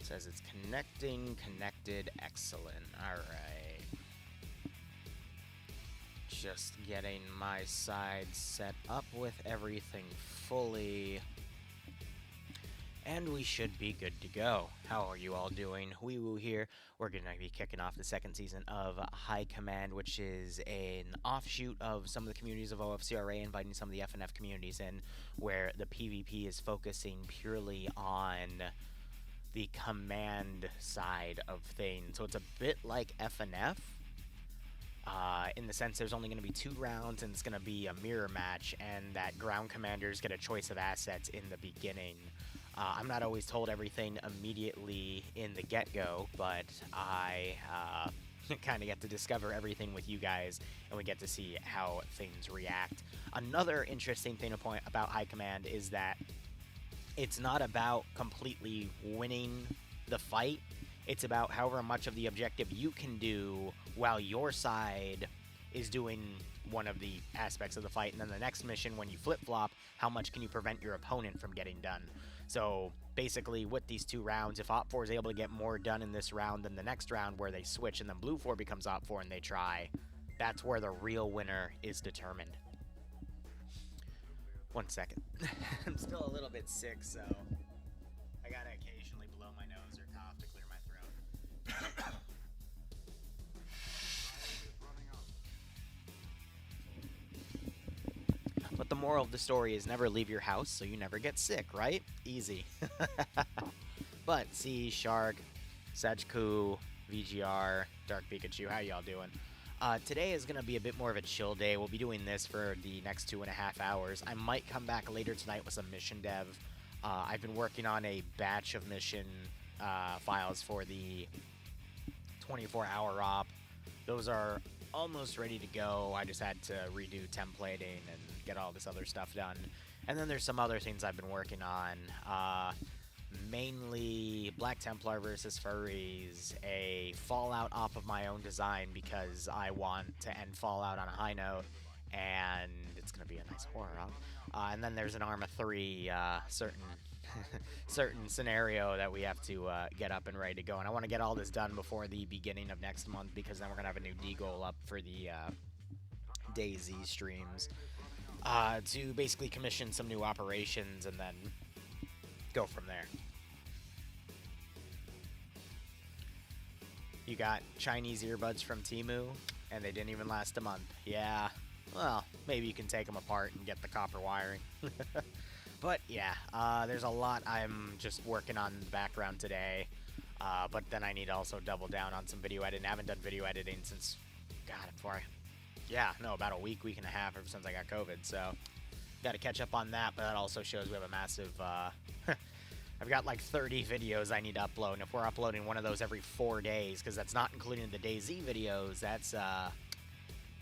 Says it's connected, excellent. Alright. Just getting my side set up with everything fully. And we should be good to go. How are you all doing? Wee Woo here. We're going to be kicking off the second season of High Command, which is an offshoot of some of the communities of OFCRA, inviting some of the FNF communities in, where the PvP is focusing purely on the command side of things. So it's a bit like FNF, in the sense there's only going to be 2 rounds, and it's going to be a mirror match, and that ground commanders get a choice of assets in the beginning. I'm not always told everything immediately in the get-go, but I kind of get to discover everything with you guys, and we get to see how things react. Another interesting thing to point about High Command is that it's not about completely winning the fight. It's about however much of the objective you can do while your side is doing one of the aspects of the fight, and then the next mission, when you flip-flop, how much can you prevent your opponent from getting done. So basically, with these 2 rounds, if Op 4 is able to get more done in this round than the next round where they switch and then Blue 4 becomes Op 4 and they try, that's where the real winner is determined. 1 second. I'm still a little bit sick, so I gotta occasionally blow my nose or cough to clear my throat. But the moral of the story is never leave your house so you never get sick, right? Easy. But see, Shark, Sajku, VGR, Dark Pikachu, how y'all doing? Today is going to be a bit more of a chill day. We'll be doing this for the next 2.5 hours. I might come back later tonight with some mission dev. I've been working on a batch of mission files for the 24-hour op. Those are almost ready to go. I just had to redo templating and get all this other stuff done. And then there's some other things I've been working on. Mainly Black Templar versus Furries, a Fallout op of my own design because I want to end Fallout on a high note, and it's going to be a nice horror op. And then there's an Arma 3 certain scenario that we have to get up and ready to go. And I want to get all this done before the beginning of next month, because then we're going to have a new D-goal up for the DayZ streams to basically commission some new operations and then go from there. You got Chinese earbuds from Temu, and they didn't even last a month. Yeah, well, maybe you can take them apart and get the copper wiring. But yeah, there's a lot I'm just working on in the background today. But then I need to also double down on some video editing. I haven't done video editing since, about a week and a half ever since I got COVID. So got to catch up on that, but that also shows we have a massive... I've got like 30 videos I need to upload, and if we're uploading one of those every 4 days, because that's not including the DayZ videos, that's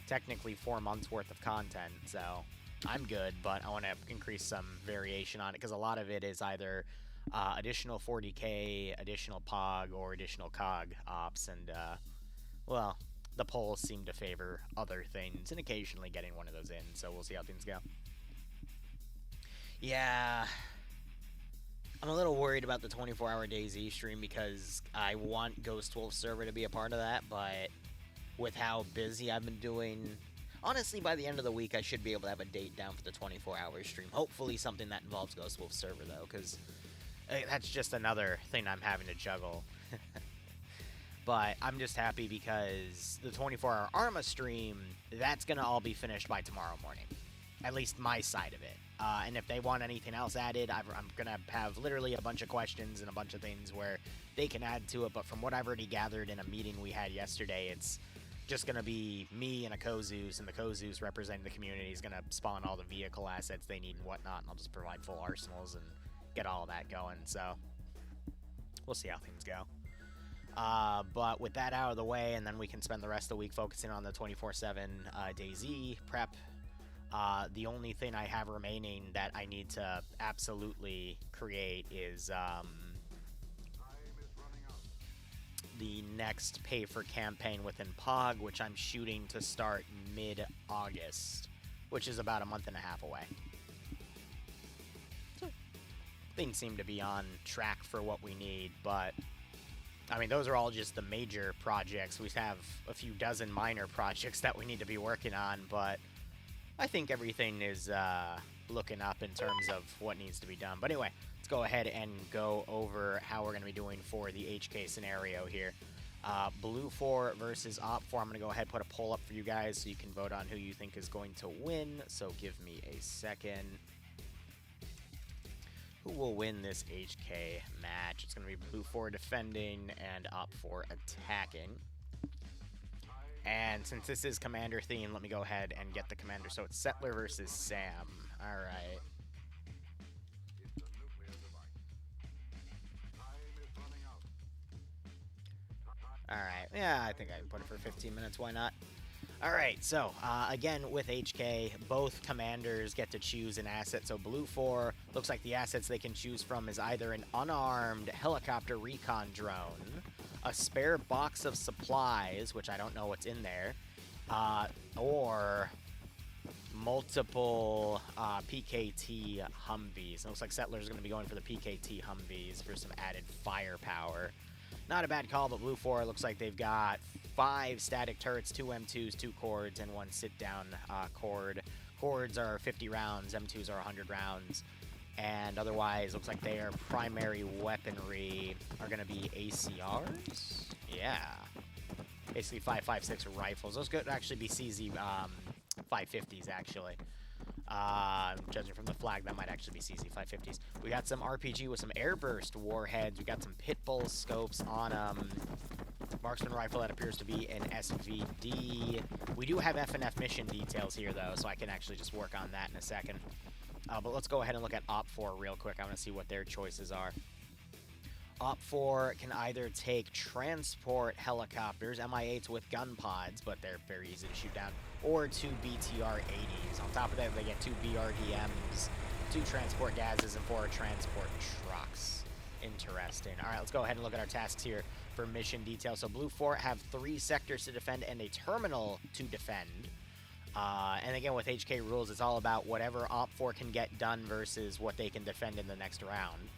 technically 4 months worth of content, so I'm good, but I want to increase some variation on it, because a lot of it is either additional 40k, additional POG, or additional COG ops, and, well, the polls seem to favor other things, and occasionally getting one of those in, so we'll see how things go. Yeah... I'm a little worried about the 24-hour DayZ stream because I want Ghost Wolf server to be a part of that, but with how busy I've been doing, honestly, by the end of the week, I should be able to have a date down for the 24-hour stream. Hopefully something that involves Ghost Wolf server, though, because that's just another thing I'm having to juggle. But I'm just happy because the 24-hour Arma stream, that's going to all be finished by tomorrow morning. At least my side of it. And if they want anything else added, I'm going to have literally a bunch of questions and a bunch of things where they can add to it. But from what I've already gathered in a meeting we had yesterday, it's just going to be me and a Kozus, and the Kozus representing the community is going to spawn all the vehicle assets they need and whatnot, and I'll just provide full arsenals and get all of that going. So we'll see how things go. But with that out of the way, and then we can spend the rest of the week focusing on the 24/7 DayZ prep. The only thing I have remaining that I need to absolutely create is the next pay-for campaign within POG, which I'm shooting to start mid-August, which is about a month and a half away. So, things seem to be on track for what we need, but I mean, those are all just the major projects. We have a few dozen minor projects that we need to be working on, but I think everything is looking up in terms of what needs to be done. But anyway, let's go ahead and go over how we're going to be doing for the HK scenario here. Blue 4 versus Op 4. I'm going to go ahead and put a poll up for you guys so you can vote on who you think is going to win. So give me a second. Who will win this HK match? It's going to be Blue 4 defending and Op 4 attacking. And since this is Commander theme, let me go ahead and get the Commander. So it's Settler versus Sam. All right. All right. Yeah, I think I can put it for 15 minutes. Why not? All right. So, again, with HK, both commanders get to choose an asset. So Blue 4 looks like the assets they can choose from is either an unarmed helicopter recon drone, a spare box of supplies, which I don't know what's in there, or multiple PKT Humvees. It looks like Settler's going to be going for the PKT Humvees for some added firepower. Not a bad call, but Blue 4 looks like they've got 5 static turrets, 2 M2s, 2 cords, and 1 sit-down cord. Cords are 50 rounds, M2s are 100 rounds. And otherwise, looks like their primary weaponry are going to be ACRs. Yeah. Basically 5.56 rifles. Those could actually be CZ 550s, actually. Judging from the flag, that might actually be CZ 550s. We got some RPG with some airburst warheads. We got some Pitbull scopes on marksman rifle that appears to be an SVD. We do have FNF mission details here, though, so I can actually just work on that in a second. But let's go ahead and look at Op 4 real quick. I want to see what their choices are. Op 4 can either take transport helicopters, Mi-8s with gun pods, but they're very easy to shoot down, or 2 BTR-80s. On top of that, they get 2 BRDMs, 2 transport gases, and 4 transport trucks. Interesting. All right, let's go ahead and look at our tasks here for mission details. So Blue 4 have 3 sectors to defend and a terminal to defend. And again, with HK rules, it's all about whatever Op 4 can get done versus what they can defend in the next round.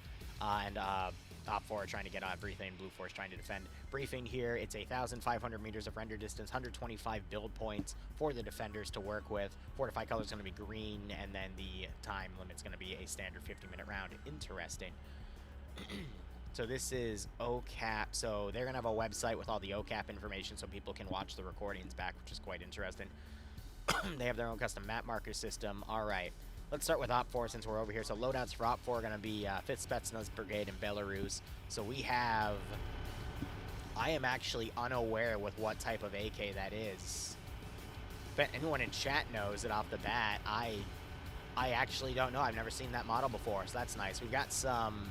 Op 4 are trying to get everything. Blue 4 is trying to defend. Briefing here, it's 1,500 meters of render distance, 125 build points for the defenders to work with. Fortify color is going to be green, and then the time limit's going to be a standard 50-minute round. Interesting. So this is OCAP. So they're going to have a website with all the OCAP information so people can watch the recordings back, which is quite interesting. They have their own custom map marker system. All right. Let's start with Op 4 since we're over here. So loadouts for Op 4 are going to be 5th Spetsnaz Brigade in Belarus. So we have... I am actually unaware with what type of AK that is. But anyone in chat knows it off the bat. I actually don't know. I've never seen that model before, so that's nice. We got some...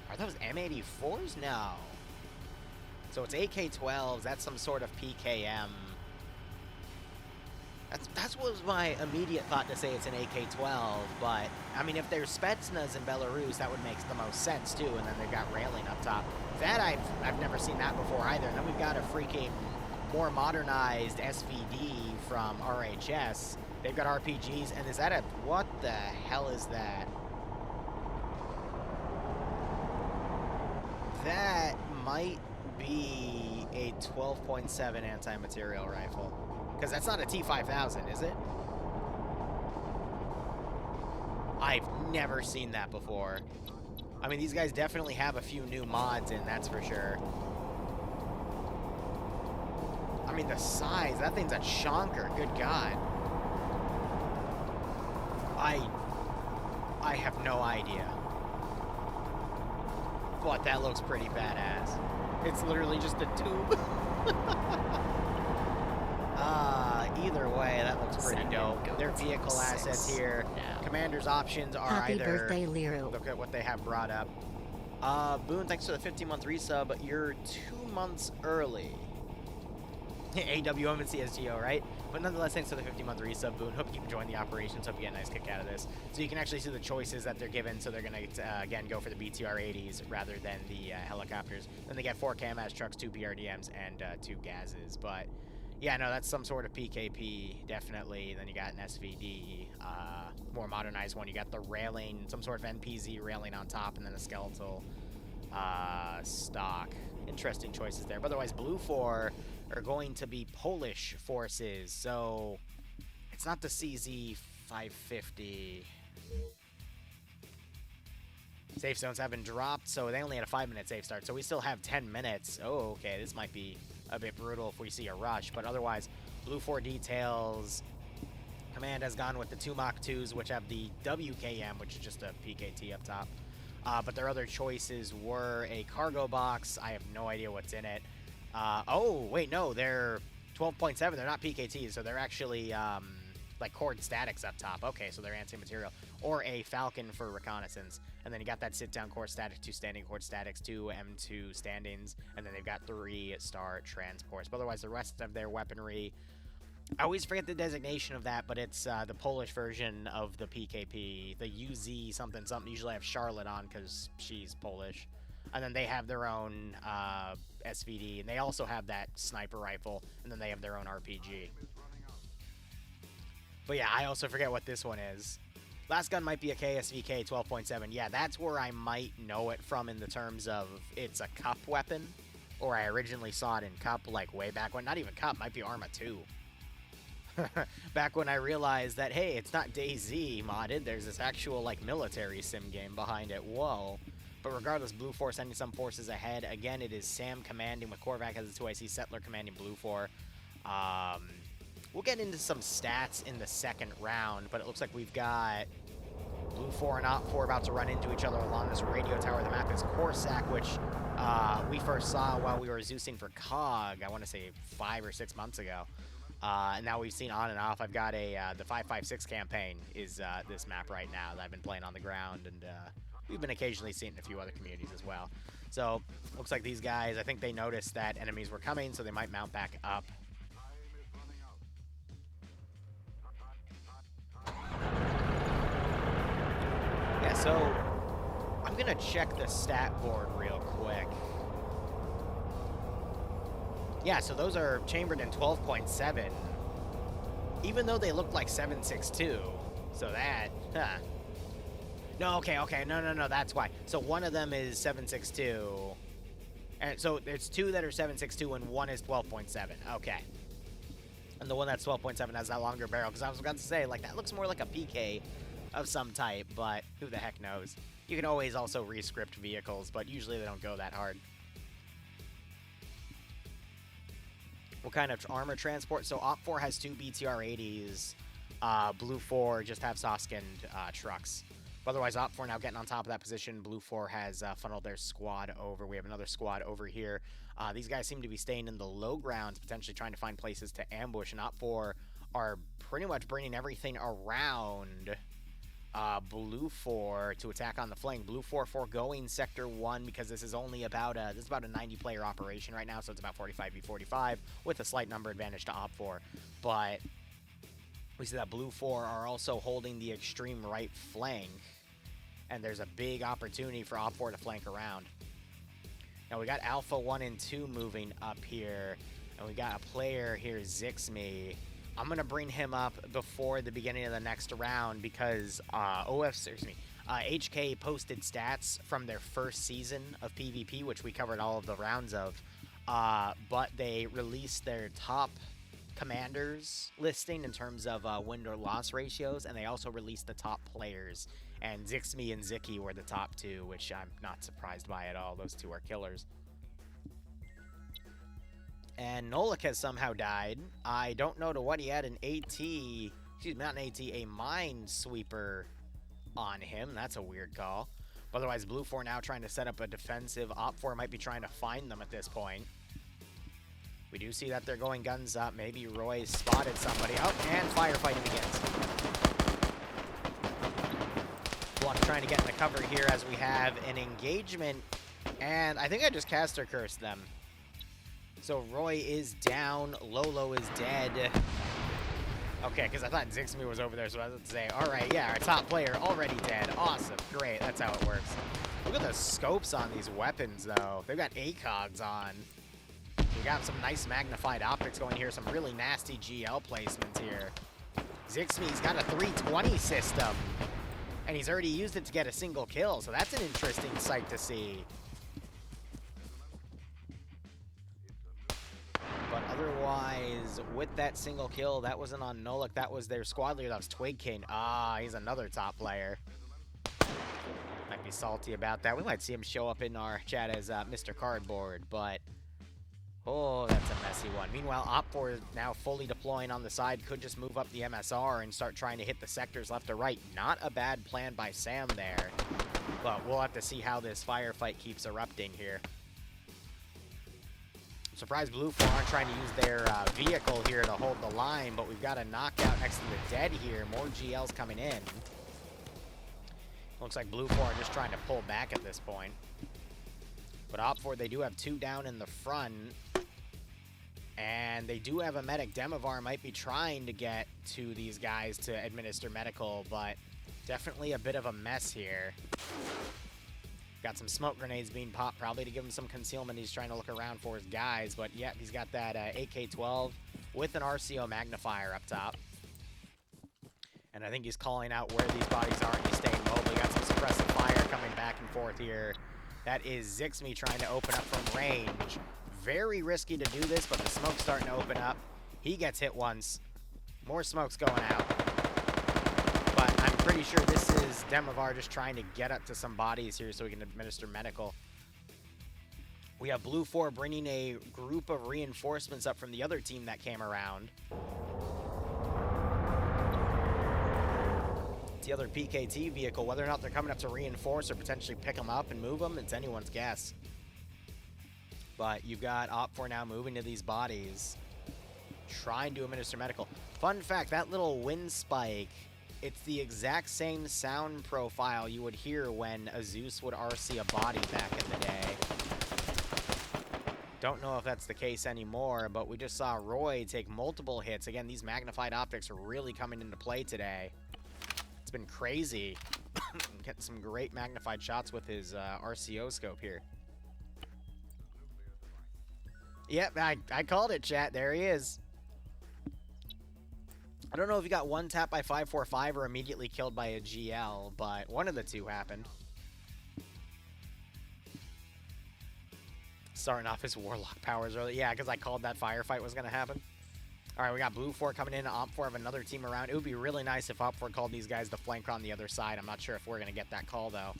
Are those M84s? No. So it's AK-12s. That's some sort of PKM. That's what was my immediate thought to say it's an AK-12, but, I mean, if there's Spetsnaz in Belarus, that would make the most sense, too, and then they've got railing up top. That, I've never seen that before, either. And then we've got a freaking more modernized SVD from RHS. They've got RPGs, and is that a... What the hell is that? That might be a 12.7 anti-material rifle. Because that's not a T5000, is it? I've never seen that before. I mean, these guys definitely have a few new mods in, that's for sure. I mean, the size, that thing's a chonker, good God. I have no idea. But that looks pretty badass. It's literally just a tube. Either way, that looks pretty dope. Their vehicle assets here. No. Commander's options are Happy either... birthday, Liru. Look at what they have brought up. Boone, thanks for the 15-month resub. You're 2 months early. AWM and CSGO, right? But nonetheless, thanks for the 50-month resub, Boone. Hope you can join the operations. Hope you get a nice kick out of this. So you can actually see the choices that they're given. So they're going to, again, go for the BTR-80s rather than the helicopters. Then they get 4 KMAS trucks, 2 PRDMs, and 2 gases. But... yeah, no, that's some sort of PKP, definitely. Then you got an SVD, more modernized one. You got the railing, some sort of NPZ railing on top, and then a skeletal stock. Interesting choices there. But otherwise, Blue 4 are going to be Polish forces, so it's not the CZ 550. Safe zones have been dropped, so they only had a 5-minute safe start, so we still have 10 minutes. Oh, okay, this might be a bit brutal if we see a rush, but otherwise, Blue 4 details. Kommand has gone with the 2 Mach 2s, which have the WKM, which is just a PKT up top. But their other choices were a cargo box. I have no idea what's in it. Oh, wait, no, they're 12.7. They're not PKTs, so they're actually like cord statics up top. Okay, so they're anti-material. Or a Falcon for reconnaissance. And then you got that sit-down cord static, 2 standing cord statics, 2 M2 standings, and then they've got 3 star transports. But otherwise, the rest of their weaponry, I always forget the designation of that, but it's the Polish version of the PKP, the UZ something something. Usually I have Charlotte on because she's Polish. And then they have their own SVD, and they also have that sniper rifle, and then they have their own RPG. But yeah, I also forget what this one is. Last gun might be a KSVK 12.7. Yeah, that's where I might know it from in the terms of it's a cup weapon, or I originally saw it in cup like way back when. Not even cup, might be Arma 2. Back when I realized that, hey, it's not DayZ modded, there's this actual like military sim game behind it. Whoa. But regardless, Blue 4 sending some forces ahead. Again, it is Sam commanding with Korvac as the 2IC, Settler commanding Blue 4. We'll get into some stats in the second round, but it looks like we've got Blue 4 and Op 4 about to run into each other along this radio tower. The map is Corsac, which we first saw while we were Zeusing for COG, I want to say 5 or 6 months ago. And now we've seen on and off. I've got the 556 campaign is this map right now that I've been playing on the ground, and we've been occasionally seeing it in a few other communities as well. So looks like these guys, I think they noticed that enemies were coming, so they might mount back up. Yeah, so I'm gonna check the stat board real quick. Yeah, so those are chambered in 12.7, even though they look like 7.62. So that, no, okay, no, that's why. So one of them is 7.62, and so there's 2 that are 7.62 and 1 is 12.7. Okay. And the one that's 12.7 has that longer barrel, because I was about to say, like, that looks more like a PK of some type, but who the heck knows. You can always also re-script vehicles, but usually they don't go that hard. What kind of armor transport? So Op 4 has 2 BTR-80s. Blue 4 just have soft-skinned trucks. But otherwise, Op 4 now getting on top of that position. Blue 4 has funneled their squad over. We have another squad over here. These guys seem to be staying in the low grounds, potentially trying to find places to ambush. And Op 4 are pretty much bringing everything around Blue 4 to attack on the flank. Blue 4 foregoing Sector 1 because this is only about a 90-player operation right now, so it's about 45v45 with a slight number advantage to Op 4. But we see that Blue 4 are also holding the extreme right flank, and there's a big opportunity for Op 4 to flank around. Now we got Alpha 1 and 2 moving up here, and we got a player here, Zixme. I'm going to bring him up before the beginning of the next round because HK posted stats from their first season of PvP, which we covered all of the rounds of, but they released their top commanders listing in terms of win or loss ratios, and they also released the top players, and Zixme and Ziki were the top 2, which I'm not surprised by at all. Those 2 are killers. And Nolik has somehow died. I don't know to what he had an AT, excuse me, not an AT, a Minesweeper on him. That's a weird call. But otherwise, Blue 4 now trying to set up a defensive. Op 4 might be trying to find them at this point. We do see that they're going guns up. Maybe Roy spotted somebody. Oh, and firefighting begins. Bluck trying to get in the cover here as we have an engagement. And I think I just caster cursed them. So Roy is down, Lolo is dead. Okay, because I thought Zixme was over there, so I was about to say, all right, yeah, our top player already dead. Awesome, great, that's how it works. Look at the scopes on these weapons, though. They've got ACOGs on. We got some nice magnified optics going here, some really nasty GL placements here. Zixme's got a 320 system, and he's already used it to get a single kill, so that's an interesting sight to see. Damage-wise, with that single kill, that wasn't on Nolik. That was their squad leader. That was Twig King. Ah, he's another top player. Might be salty about that. We might see him show up in our chat as Mr. Cardboard, but... Oh, that's a messy one. Meanwhile, Op4 is now fully deploying on the side. Could just move up the MSR and start trying to hit the sectors left or right. Not a bad plan by Sam there. But we'll have to see how this firefight keeps erupting here. I'm surprised Blue 4 aren't trying to use their vehicle here to hold the line, but we've got a knockout next to the dead here. More GLs coming in. Looks like Blue 4 are just trying to pull back at this point. But Op4, they do have 2 down in the front. And they do have a medic. Demovar might be trying to get to these guys to administer medical, but definitely a bit of a mess here. Got some smoke grenades being popped, probably to give him some concealment. He's trying to look around for his guys, but yeah, he's got that AK-12 with an RCO magnifier up top. And I think he's calling out where these bodies are, and he's staying mobile. Got some suppressive fire coming back and forth here. That is Zixme trying to open up from range. Very risky to do this, but the smoke's starting to open up. He gets hit once. More smoke's going out. But I'm pretty sure this is Demovar just trying to get up to some bodies here so he can administer medical. We have Blue 4 bringing a group of reinforcements up from the other team that came around. It's the other PKT vehicle. Whether or not they're coming up to reinforce or potentially pick them up and move them, it's anyone's guess. But you've got Op4 now moving to these bodies, trying to administer medical. Fun fact, that little wind spike, it's the exact same sound profile you would hear when a Zeus would RC a body back in the day. Don't know if that's the case anymore, but we just saw Roy take multiple hits. Again, these magnified optics are really coming into play today. It's been crazy. Getting some great magnified shots with his RCO scope here. Yep, I called it, chat. There he is. I don't know if he got one tap by 545 or immediately killed by a GL, but one of the two happened. Starting off his Warlock powers early. Yeah, because I called that firefight was going to happen. All right, we got Blue 4 coming in, Op4 have another team around. It would be really nice if Op4 called these guys to flank on the other side. I'm not sure if we're going to get that call, though.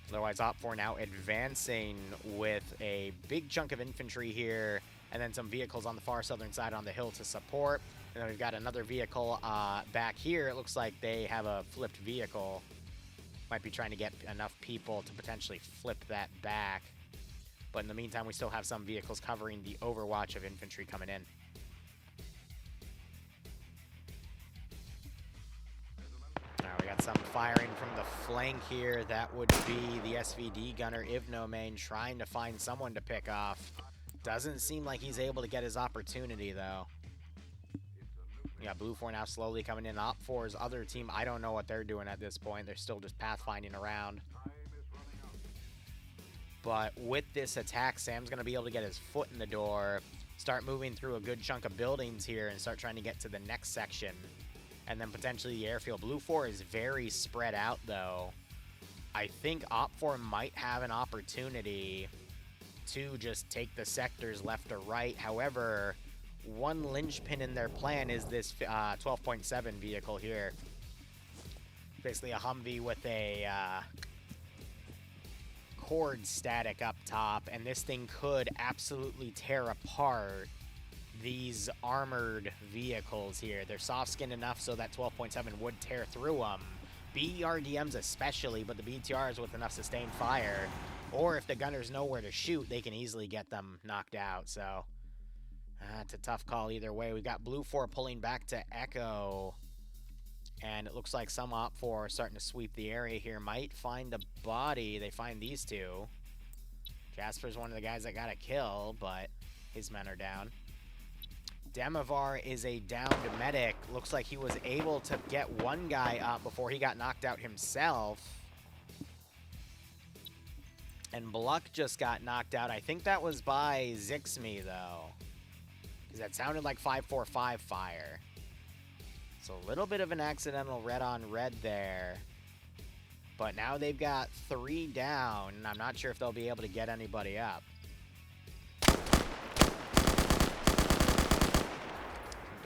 Otherwise, Op4 now advancing with a big chunk of infantry here, and then some vehicles on the far southern side on the hill to support. And then we've got another vehicle back here. It looks like they have a flipped vehicle. Might be trying to get enough people to potentially flip that back. But in the meantime, we still have some vehicles covering the overwatch of infantry coming in. We got some firing from the flank here. That would be the SVD gunner, Ivnomain, trying to find someone to pick off. Doesn't seem like he's able to get his opportunity, though. We got Blue 4 now slowly coming in. Op4's other team, I don't know what they're doing at this point. They're still just pathfinding around. But with this attack, Sam's going to be able to get his foot in the door, start moving through a good chunk of buildings here, and start trying to get to the next section. And then potentially the airfield. Blue 4 is very spread out, though. I think Op4 might have an opportunity to just take the sectors left or right. However, one linchpin in their plan is this 12.7 vehicle here. Basically a Humvee with a cord static up top. And this thing could absolutely tear apart these armored vehicles here. They're soft-skinned enough so that 12.7 would tear through them. BRDMs especially, but the BTRs with enough sustained fire. Or if the gunners know where to shoot, they can easily get them knocked out. So, it's a tough call either way. We've got Blue 4 pulling back to Echo. And it looks like some Op4 are starting to sweep the area here. Might find a body. They find these two. Jasper's one of the guys that got a kill, but his men are down. Demovar is a downed medic. Looks like he was able to get one guy up before he got knocked out himself. And Bluck just got knocked out. I think that was by Zixme, though. Because that sounded like 545 fire. So a little bit of an accidental red on red there. But now they've got 3 down, and I'm not sure if they'll be able to get anybody up.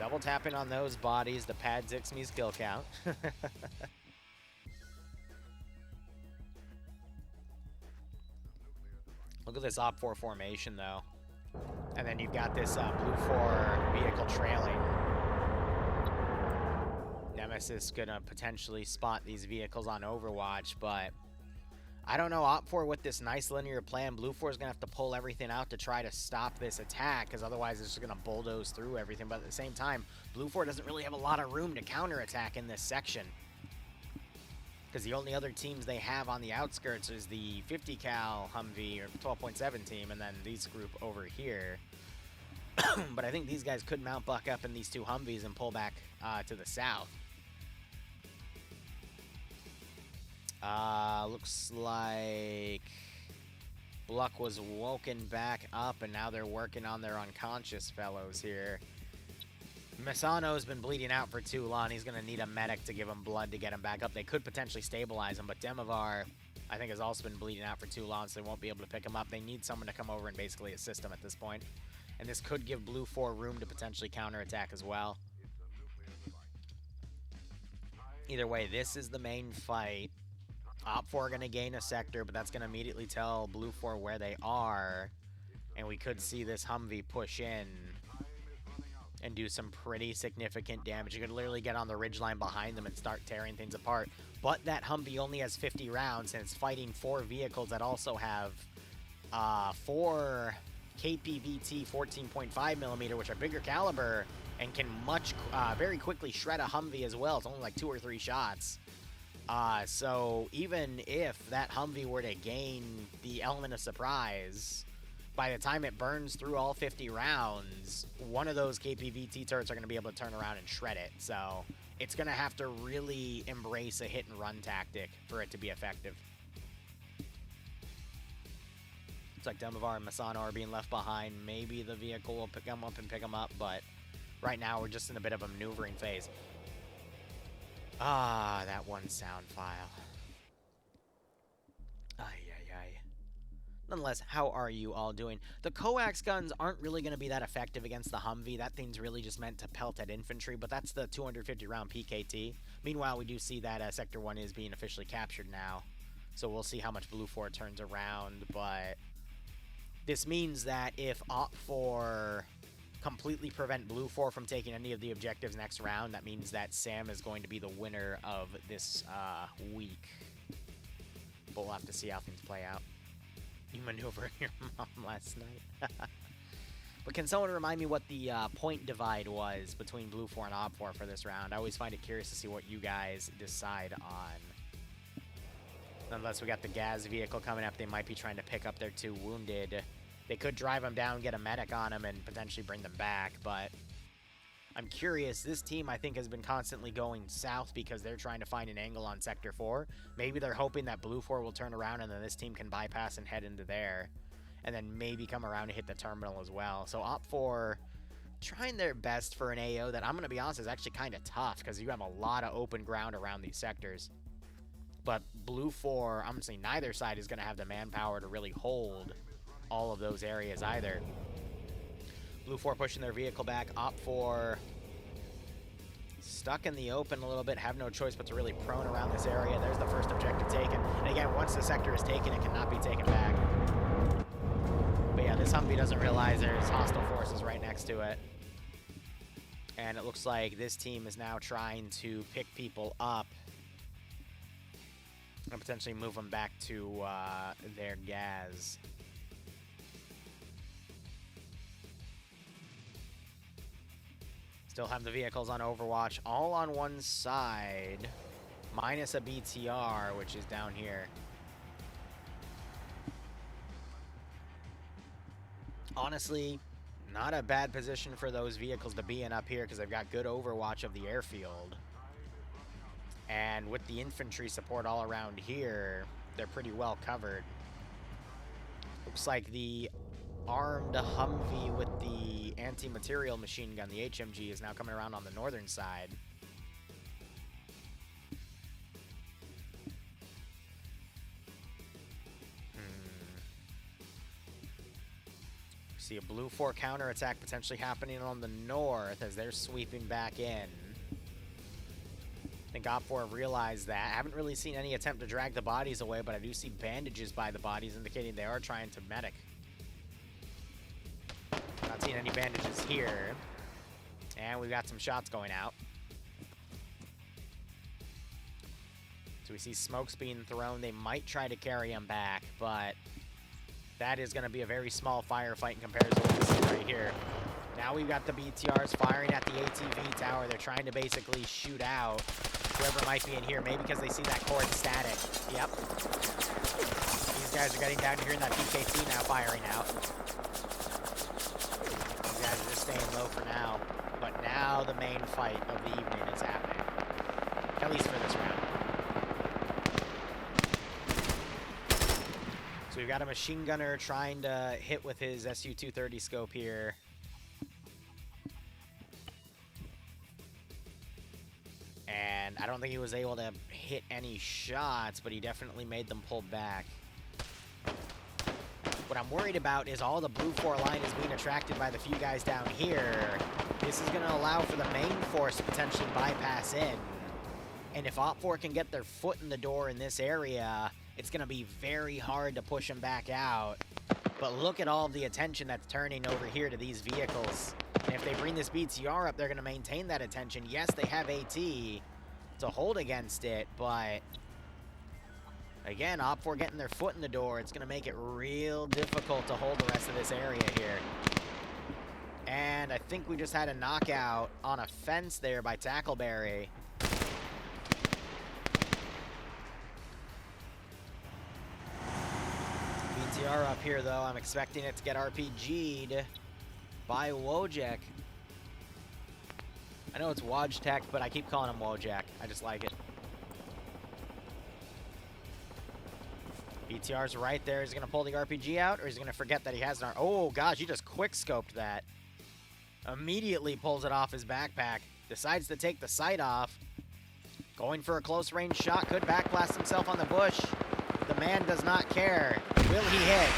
Double tapping on those bodies to pad Zixme's kill count. Look at this Op 4 formation, though. And then you've got this Blue 4 vehicle trailing. Nemesis gonna potentially spot these vehicles on Overwatch, but I don't know. Op 4 with this nice linear plan, Blue 4 is gonna have to pull everything out to try to stop this attack, because otherwise it's just gonna bulldoze through everything. But at the same time, Blue 4 doesn't really have a lot of room to counterattack in this section, because the only other teams they have on the outskirts is the 50 cal Humvee or 12.7 team, and then these group over here. But I think these guys could mount buck up in these two Humvees and pull back to the south. Looks like Bluck was woken back up, and now they're working on their unconscious fellows here. Misano's been bleeding out for too long. He's going to need a medic to give him blood to get him back up. They could potentially stabilize him, but Demovar, I think, has also been bleeding out for too long, so they won't be able to pick him up. They need someone to come over and basically assist him at this point. And this could give Blue 4 room to potentially counterattack as well. Either way, this is the main fight. Op 4 are going to gain a sector, but that's going to immediately tell Blue 4 where they are. And we could see this Humvee push in and do some pretty significant damage. You could literally get on the ridgeline behind them and start tearing things apart. But that Humvee only has 50 rounds, and it's fighting 4 vehicles that also have 4 KPVT 14.5mm, which are bigger caliber and can very quickly shred a Humvee as well. It's only like 2 or 3 shots. So even if that Humvee were to gain the element of surprise, by the time it burns through all 50 rounds, one of those KPVT turrets are going to be able to turn around and shred it. So it's going to have to really embrace a hit-and-run tactic for it to be effective. Looks like Demovar and Masano are being left behind. Maybe the vehicle will pick them up and pick them up, but right now we're just in a bit of a maneuvering phase. Ah, that one sound file. Nonetheless, how are you all doing? The coax guns aren't really going to be that effective against the Humvee. That thing's really just meant to pelt at infantry, but that's the 250 round PKT. Meanwhile, we do see that Sector 1 is being officially captured now. So we'll see how much Blue 4 turns around, but this means that if Op 4 completely prevent Blue 4 from taking any of the objectives next round, that means that Sam is going to be the winner of this week. But we'll have to see how things play out. You maneuvered your mom last night. But can someone remind me what the point divide was between Blue 4 and Op 4 for this round? I always find it curious to see what you guys decide on. Nonetheless, we got the Gaz vehicle coming up. They might be trying to pick up their 2 wounded. They could drive them down, get a medic on them, and potentially bring them back, but I'm curious. This team, I think, has been constantly going south because they're trying to find an angle on Sector 4. Maybe they're hoping that Blue 4 will turn around and then this team can bypass and head into there, and then maybe come around and hit the terminal as well. So Op 4 trying their best for an AO that, I'm going to be honest, is actually kind of tough because you have a lot of open ground around these sectors. But Blue 4, I'm saying neither side is going to have the manpower to really hold all of those areas either. Blue 4 pushing their vehicle back. Op 4 stuck in the open a little bit, have no choice but to really prone around this area. There's the first objective taken. And again, once the sector is taken, it cannot be taken back. But yeah, this Humvee doesn't realize there's hostile forces right next to it. And it looks like this team is now trying to pick people up and potentially move them back to their Gaz. Still have the vehicles on Overwatch, all on one side, minus a BTR, which is down here. Honestly, not a bad position for those vehicles to be in up here because they've got good overwatch of the airfield. And with the infantry support all around here, they're pretty well covered. Looks like the armed Humvee with the anti-material machine gun, the HMG, is now coming around on the northern side. See a blue 4 counterattack potentially happening on the north as they're sweeping back in. I think Op4 realized that. I haven't really seen any attempt to drag the bodies away, but I do see bandages by the bodies indicating they are trying to medic. Not seeing any bandages here. And we've got some shots going out. So we see smokes being thrown. They might try to carry him back, but that is going to be a very small firefight in comparison to what we see right here. Now we've got the BTRs firing at the ATV tower. They're trying to basically shoot out whoever might be in here, maybe because they see that cord static. Yep. These guys are getting down here in that PKT now, firing out. These guys are just staying low for now. But now the main fight of the evening is happening. At least for this round. So we've got a machine gunner trying to hit with his SU-230 scope here. And I don't think he was able to hit any shots, but he definitely made them pull back. What I'm worried about is all the blue 4 line is being attracted by the few guys down here. This is going to allow for the main force to potentially bypass in. And if Op4 can get their foot in the door in this area, it's going to be very hard to push them back out. But look at all of the attention that's turning over here to these vehicles. And if they bring this BTR up, they're going to maintain that attention. Yes, they have AT to hold against it, but again, Op4 getting their foot in the door, it's going to make it real difficult to hold the rest of this area here. And I think we just had a knockout on a fence there by Tackleberry. BTR up here, though. I'm expecting it to get RPG'd by Wojek. I know it's Wojtek, but I keep calling him Wojak. I just like it. BTR's right there. Is he going to pull the RPG out, or is he going to forget that he has an Oh, gosh, he just quick-scoped that. Immediately pulls it off his backpack. Decides to take the sight off. Going for a close-range shot. Could backblast himself on the bush. The man does not care. Will he hit?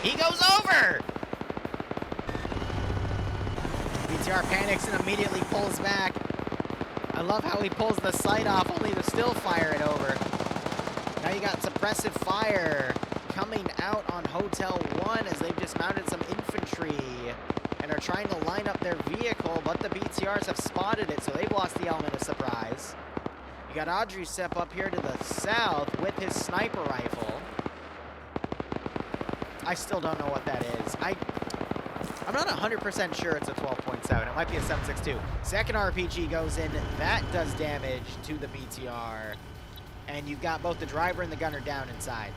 He goes over! BTR panics and immediately pulls back. I love how he pulls the sight off, only to still fire it over. Now you got suppressive fire coming out on Hotel 1 as they've dismounted some infantry and are trying to line up their vehicle, but the BTRs have spotted it, so they've lost the element of surprise. You got Audrey step up here to the south with his sniper rifle. I still don't know what that is. I'm not 100% sure it's a 12.7. It might be a 7.62. Second RPG goes in. That does damage to the BTR. And you've got both the driver and the gunner down inside.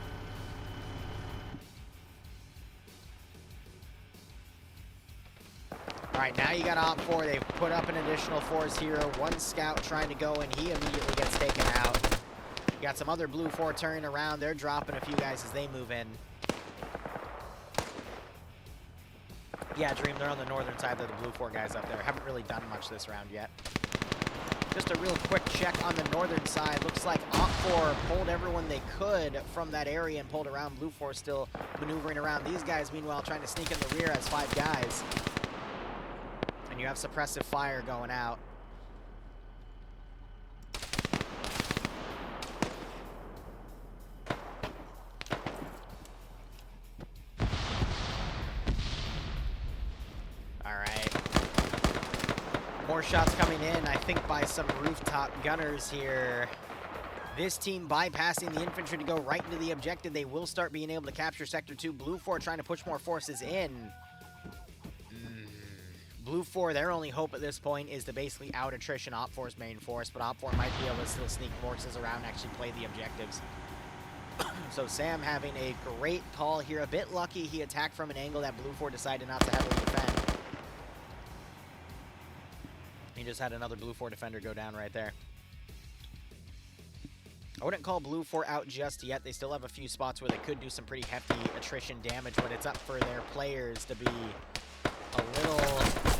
All right, now you got Op4. They've put up an additional force here. One scout trying to go, and he immediately gets taken out. You got some other blue 4 turning around. They're dropping a few guys as they move in. Yeah, Dream, they're on the northern side. They're the blue 4 guys up there. Haven't really done much this round yet. Just a real quick check on the northern side. Looks like Op4 pulled everyone they could from that area and pulled around. Blue 4 still maneuvering around. These guys, meanwhile, trying to sneak in the rear as 5 guys. And you have suppressive fire going out. More shots coming in, I think, by some rooftop gunners here. This team bypassing the infantry to go right into the objective. They will start being able to capture Sector 2. Blue 4 trying to push more forces in. Blue 4, their only hope at this point is to basically out-attrition Op4's main force, but Op4 might be able to still sneak forces around and actually play the objectives. So Sam having a great call here. A bit lucky he attacked from an angle that Blue 4 decided not to heavily defend. He just had another Blue 4 defender go down right there. I wouldn't call Blue 4 out just yet. They still have a few spots where they could do some pretty hefty attrition damage, but it's up for their players to be a little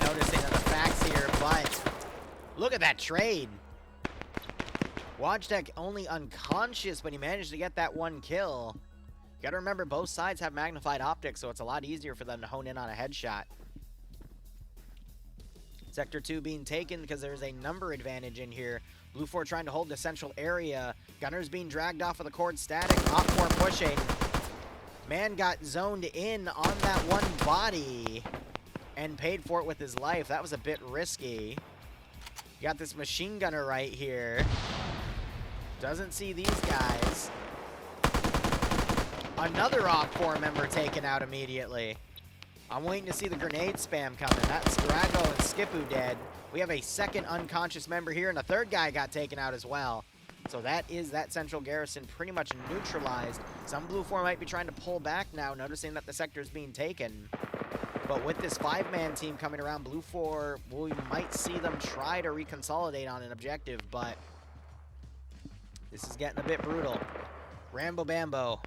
noticing of the facts here. But look at that trade. Wojtek only unconscious, but he managed to get that one kill. Gotta remember, both sides have magnified optics, so it's a lot easier for them to hone in on a headshot. Sector 2 being taken because there's a number advantage in here. Blue 4 trying to hold the central area. Gunners being dragged off of the cord static. Op 4 pushing. Man got zoned in on that one body and paid for it with his life. That was a bit risky. You got this machine gunner right here. Doesn't see these guys. Another Op 4 member taken out immediately. I'm waiting to see the grenade spam coming. That's Drago and Skipu dead. We have a second unconscious member here, and a third guy got taken out as well. So that is that central garrison pretty much neutralized. Some Blue 4 might be trying to pull back now, noticing that the sector is being taken. But with this 5-man team coming around, Blue 4, we might see them try to reconsolidate on an objective, but this is getting a bit brutal. Rambo Bambo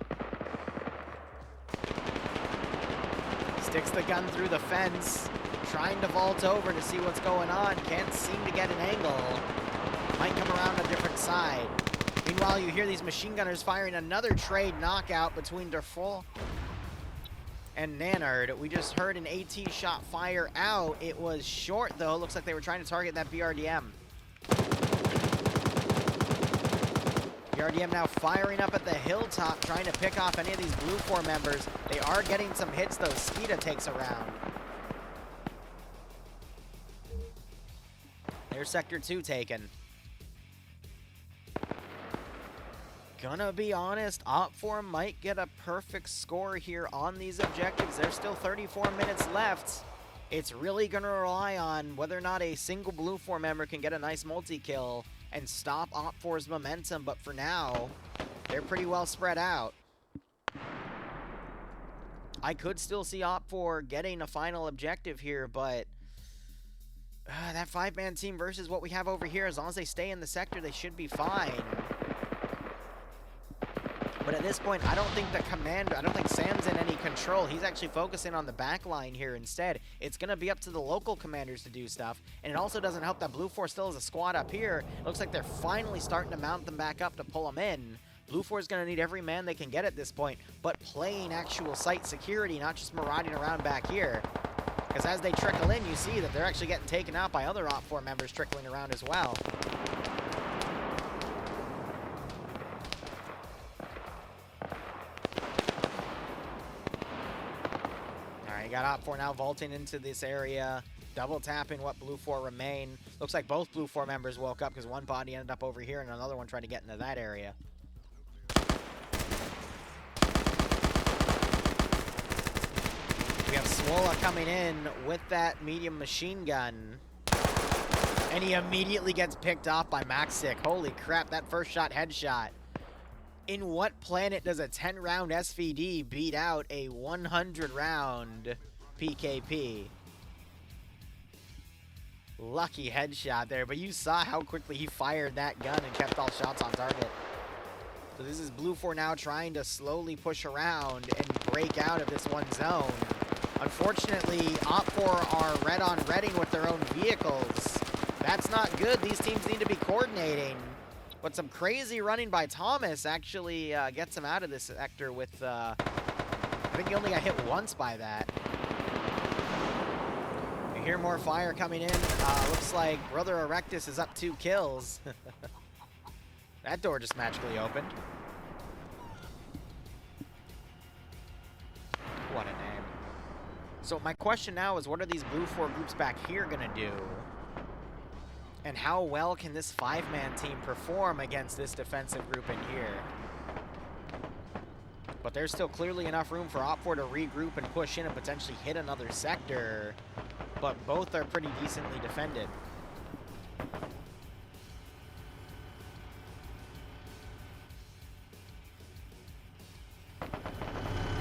sticks the gun through the fence, trying to vault over to see what's going on. Can't seem to get an angle. Might come around a different side. Meanwhile, you hear these machine gunners firing another trade knockout between Derfol and Nanard. We just heard an AT shot fire out. It was short, though. Looks like they were trying to target that BRDM. BRDM now firing up at the hilltop, trying to pick off any of these Blue 4 members. They are getting some hits, though. Skeeta takes a round. There's Sector 2 taken. Gonna be honest, Op 4 might get a perfect score here on these objectives. There's still 34 minutes left. It's really gonna rely on whether or not a single Blue 4 member can get a nice multi-kill and stop Op 4's momentum, but for now, they're pretty well spread out. I could still see Op 4 getting a final objective here, but that 5-man team versus what we have over here, as long as they stay in the sector, they should be fine. But at this point, I don't think Sam's in any control. He's actually focusing on the back line here instead. It's going to be up to the local commanders to do stuff. And it also doesn't help that Blue 4 still has a squad up here. It looks like they're finally starting to mount them back up to pull them in. Blue 4 is going to need every man they can get at this point, but playing actual site security, not just marauding around back here. Because as they trickle in, you see that they're actually getting taken out by other Op 4 members trickling around as well. You got Op 4 now vaulting into this area, double tapping what Blue 4 remain. Looks like both Blue 4 members woke up because one body ended up over here and another one tried to get into that area. We have Swola coming in with that medium machine gun. And he immediately gets picked off by Maxic. Holy crap, that first shot headshot. In what planet does a 10-round SVD beat out a 100-round PKP? Lucky headshot there, but you saw how quickly he fired that gun and kept all shots on target. So this is Blue 4 now trying to slowly push around and break out of this one zone. Unfortunately, Op 4 are red on redding with their own vehicles. That's not good. These teams need to be coordinating. But some crazy running by Thomas actually gets him out of this sector with, I think he only got hit once by that. You hear more fire coming in. Looks like Brother Erectus is up 2 kills. That door just magically opened. What a name. So my question now is, what are these Blue 4 groups back here gonna do? And how well can this 5-man team perform against this defensive group in here? But there's still clearly enough room for Op 4 to regroup and push in and potentially hit another sector. But both are pretty decently defended.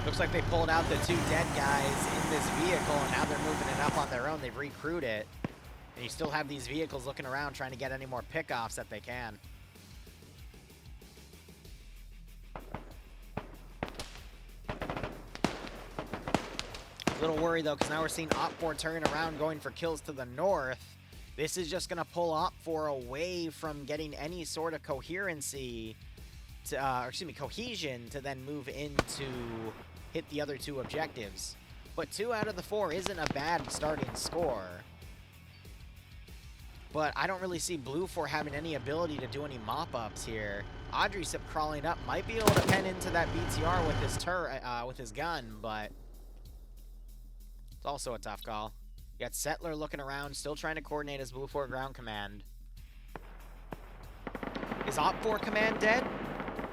Looks like they pulled out the 2 dead guys in this vehicle, and now they're moving it up on their own. They've recruited it. And you still have these vehicles looking around trying to get any more pickoffs that they can. A little worried though, because now we're seeing Op 4 turning around going for kills to the north. This is just going to pull Op 4 away from getting any sort of coherency cohesion to then move in to hit the other 2 objectives. But 2 out of the 4 isn't a bad starting score. But I don't really see Blue 4 having any ability to do any mop-ups here. Audrysip crawling up might be able to pen into that BTR with his gun, but it's also a tough call. You got Settler looking around, still trying to coordinate his Blue 4 ground command. Is Op 4 command dead?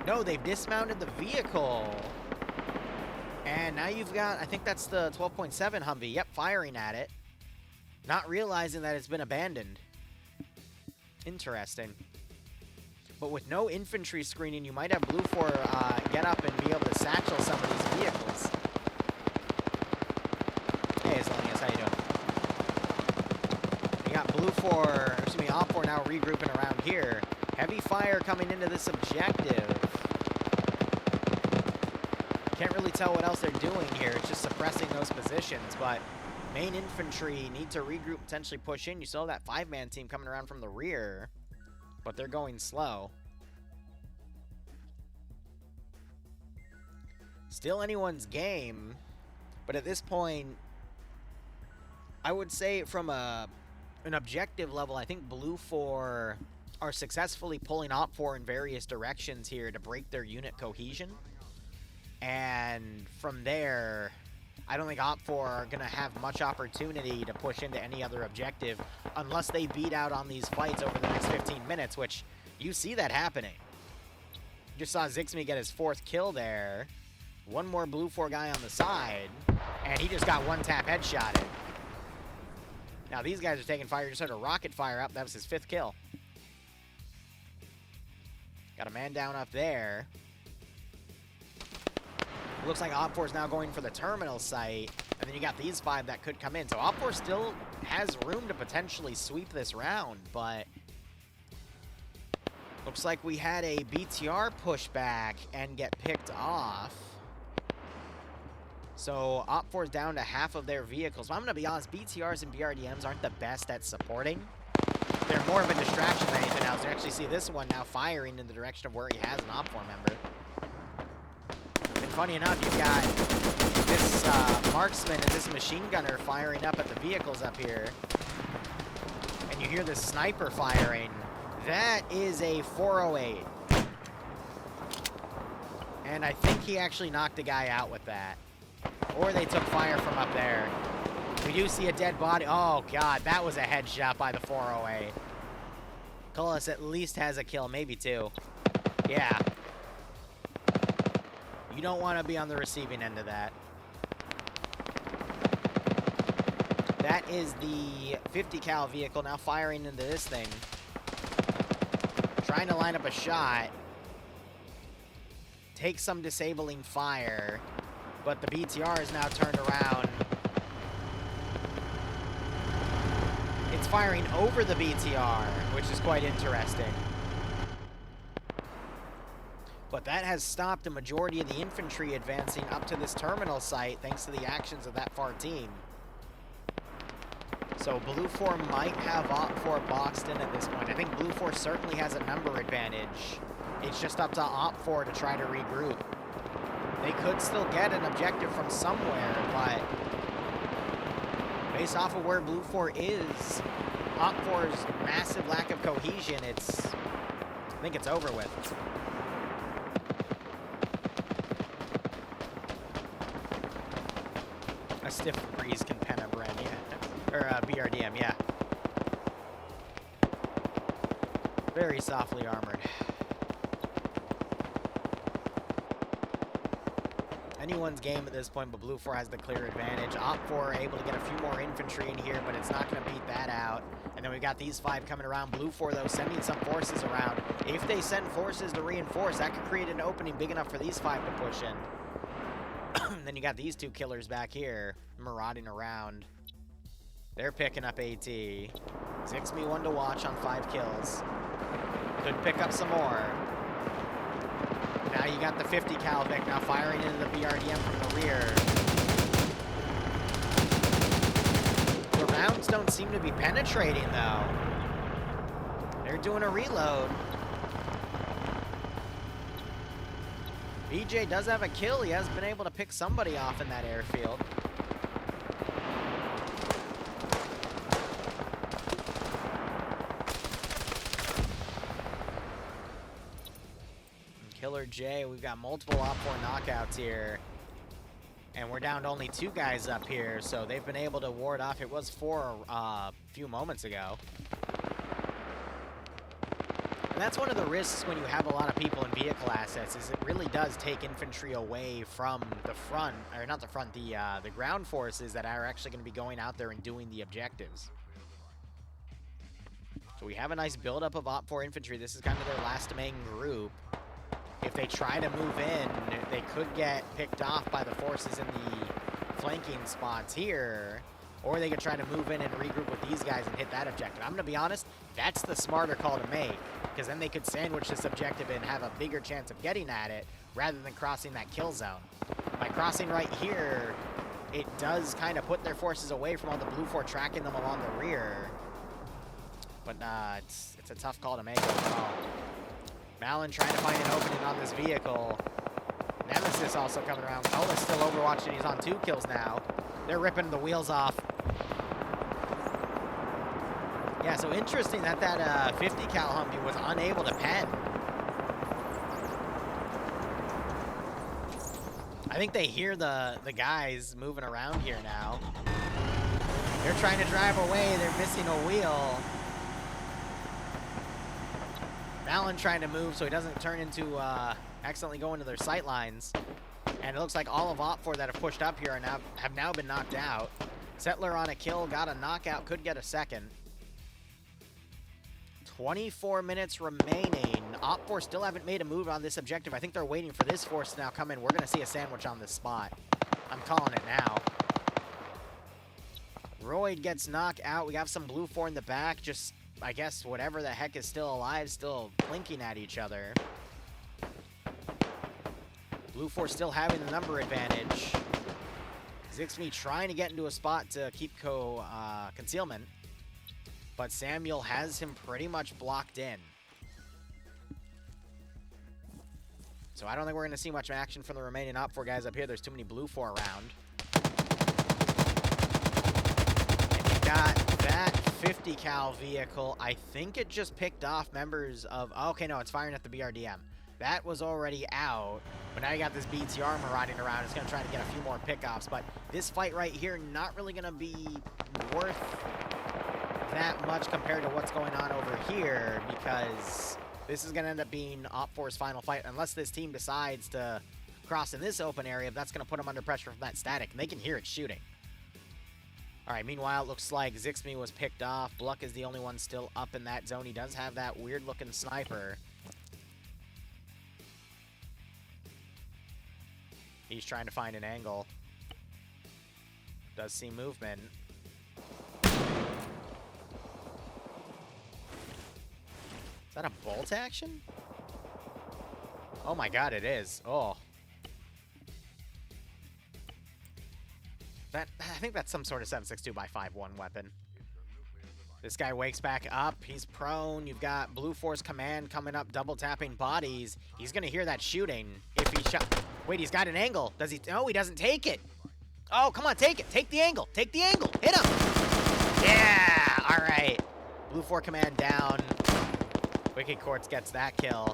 No, they've dismounted the vehicle. And now you've got, I think that's the 12.7 Humvee. Yep, firing at it. Not realizing that it's been abandoned. Interesting. But with no infantry screening, you might have Blue 4 get up and be able to satchel some of these vehicles. Hey, Zelenius, how you doing? You got Blue 4, excuse me, Op 4 now regrouping around here. Heavy fire coming into this objective. Can't really tell what else they're doing here. It's just suppressing those positions, but main infantry need to regroup, potentially push in. You still have that 5-man team coming around from the rear, but they're going slow. Still anyone's game, but at this point, I would say from an objective level, I think Blue 4 are successfully pulling Op 4 in various directions here to break their unit cohesion. And from there, I don't think Op 4 are going to have much opportunity to push into any other objective unless they beat out on these fights over the next 15 minutes, which you see that happening. You just saw Zixme get his 4th kill there. One more Blue 4 guy on the side, and he just got one-tap headshotted. Now these guys are taking fire. Just had a rocket fire up. That was his 5th kill. Got a man down up there. Looks like Op 4 is now going for the terminal site, and then you got these 5 that could come in. So Op 4 still has room to potentially sweep this round, but looks like we had a BTR pushback and get picked off. So Op 4 is down to half of their vehicles. But I'm going to be honest, BTRs and BRDMs aren't the best at supporting. They're more of a distraction than anything else. You actually see this one now firing in the direction of where he has an Op 4 member. And funny enough, you've got this marksman and this machine gunner firing up at the vehicles up here. And you hear this sniper firing. That is a 408. And I think he actually knocked a guy out with that. Or they took fire from up there. We do see a dead body. Oh, God, that was a headshot by the 408. Cullis at least has a kill, maybe 2. Yeah. You don't want to be on the receiving end of that. That is the 50 cal vehicle now firing into this thing. Trying to line up a shot. Take some disabling fire. But the BTR is now turned around. It's firing over the BTR, which is quite interesting. But that has stopped a majority of the infantry advancing up to this terminal site thanks to the actions of that far team. So Blue 4 might have Op 4 boxed in at this point. I think Blue 4 certainly has a number advantage. It's just up to Op 4 to try to regroup. They could still get an objective from somewhere, but based off of where Blue 4 is, Op 4's massive lack of cohesion, I think it's over with. A stiff breeze can pen a Bren, yeah. Or BRDM, yeah. Very softly armored. Anyone's game at this point, but Blue 4 has the clear advantage. Op 4 are able to get a few more infantry in here, but it's not going to beat that out. And then we've got these 5 coming around. Blue 4, though, sending some forces around. If they send forces to reinforce, that could create an opening big enough for these 5 to push in. Then you got these 2 killers back here, marauding around. They're picking up AT. Zixme 1 to watch on 5 kills. Could pick up some more. Now you got the 50 cal Vic now firing into the BRDM from the rear. The rounds don't seem to be penetrating though. They're doing a reload. VJ does have a kill. He has been able to pick somebody off in that airfield. Killer J, we've got multiple OpFor knockouts here. And we're down to only 2 guys up here, so they've been able to ward off. It was 4 a few moments ago. And that's one of the risks when you have a lot of people in vehicle assets, is it really does take infantry away from the front, or not the front, the ground forces that are actually going to be going out there and doing the objectives. So we have a nice buildup of OpFor infantry. This is kind of their last main group. If they try to move in, they could get picked off by the forces in the flanking spots here, or they could try to move in and regroup with these guys and hit that objective. I'm going to be honest, that's the smarter call to make, because then they could sandwich this objective and have a bigger chance of getting at it, rather than crossing that kill zone. By crossing right here, it does kind of put their forces away from all the Blue 4 tracking them along the rear. But it's a tough call to make overall. Malin trying to find an opening on this vehicle. Nemesis also coming around. Cola's still overwatching. He's on 2 kills now. They're ripping the wheels off. Yeah, so interesting that that 50 cal Humvee was unable to pen. I think they hear the guys moving around here now. They're trying to drive away. They're missing a wheel. Malin trying to move so he doesn't turn into accidentally go into their sight lines. And it looks like all of OpFor that have pushed up here are have now been knocked out. Settler on a kill, got a knockout, could get a second. 24 minutes remaining. OpFor still haven't made a move on this objective. I think they're waiting for this force to now come in. We're going to see a sandwich on this spot. I'm calling it now. Royd gets knocked out. We have some Blue 4 in the back. Just, I guess, whatever the heck is still alive, still blinking at each other. Blue 4 still having the number advantage. Zixme trying to get into a spot to keep concealment. But Samuel has him pretty much blocked in. So I don't think we're going to see much action from the remaining OpFor guys up here. There's too many Blue 4 around. And you've got that 50 cal vehicle. I think it just picked off members of... Okay, no, it's firing at the BRDM. That was already out. But now you got this BTR marauding around. It's going to try to get a few more pickoffs. But this fight right here, not really going to be worth that much compared to what's going on over here, because this is going to end up being OpFor's final fight unless this team decides to cross in this open area. That's going to put them under pressure from that static, and they can hear it shooting. All right, meanwhile, it looks like Zixme was picked off. Bluck is the only one still up in that zone. He does have that weird-looking sniper. He's trying to find an angle. Does see movement. Is that a bolt action? Oh my god, it is. Oh. I think that's some sort of 7.62x5.1 weapon. This guy wakes back up. He's prone. You've got Blue Force Command coming up, double tapping bodies. He's going to hear that shooting if he shot. Wait, he's got an angle. Does he? No, he doesn't take it. Oh, come on, take it. Take the angle. Take the angle. Hit him. Yeah. All right. Blue Force Command down. Wicked Quartz gets that kill.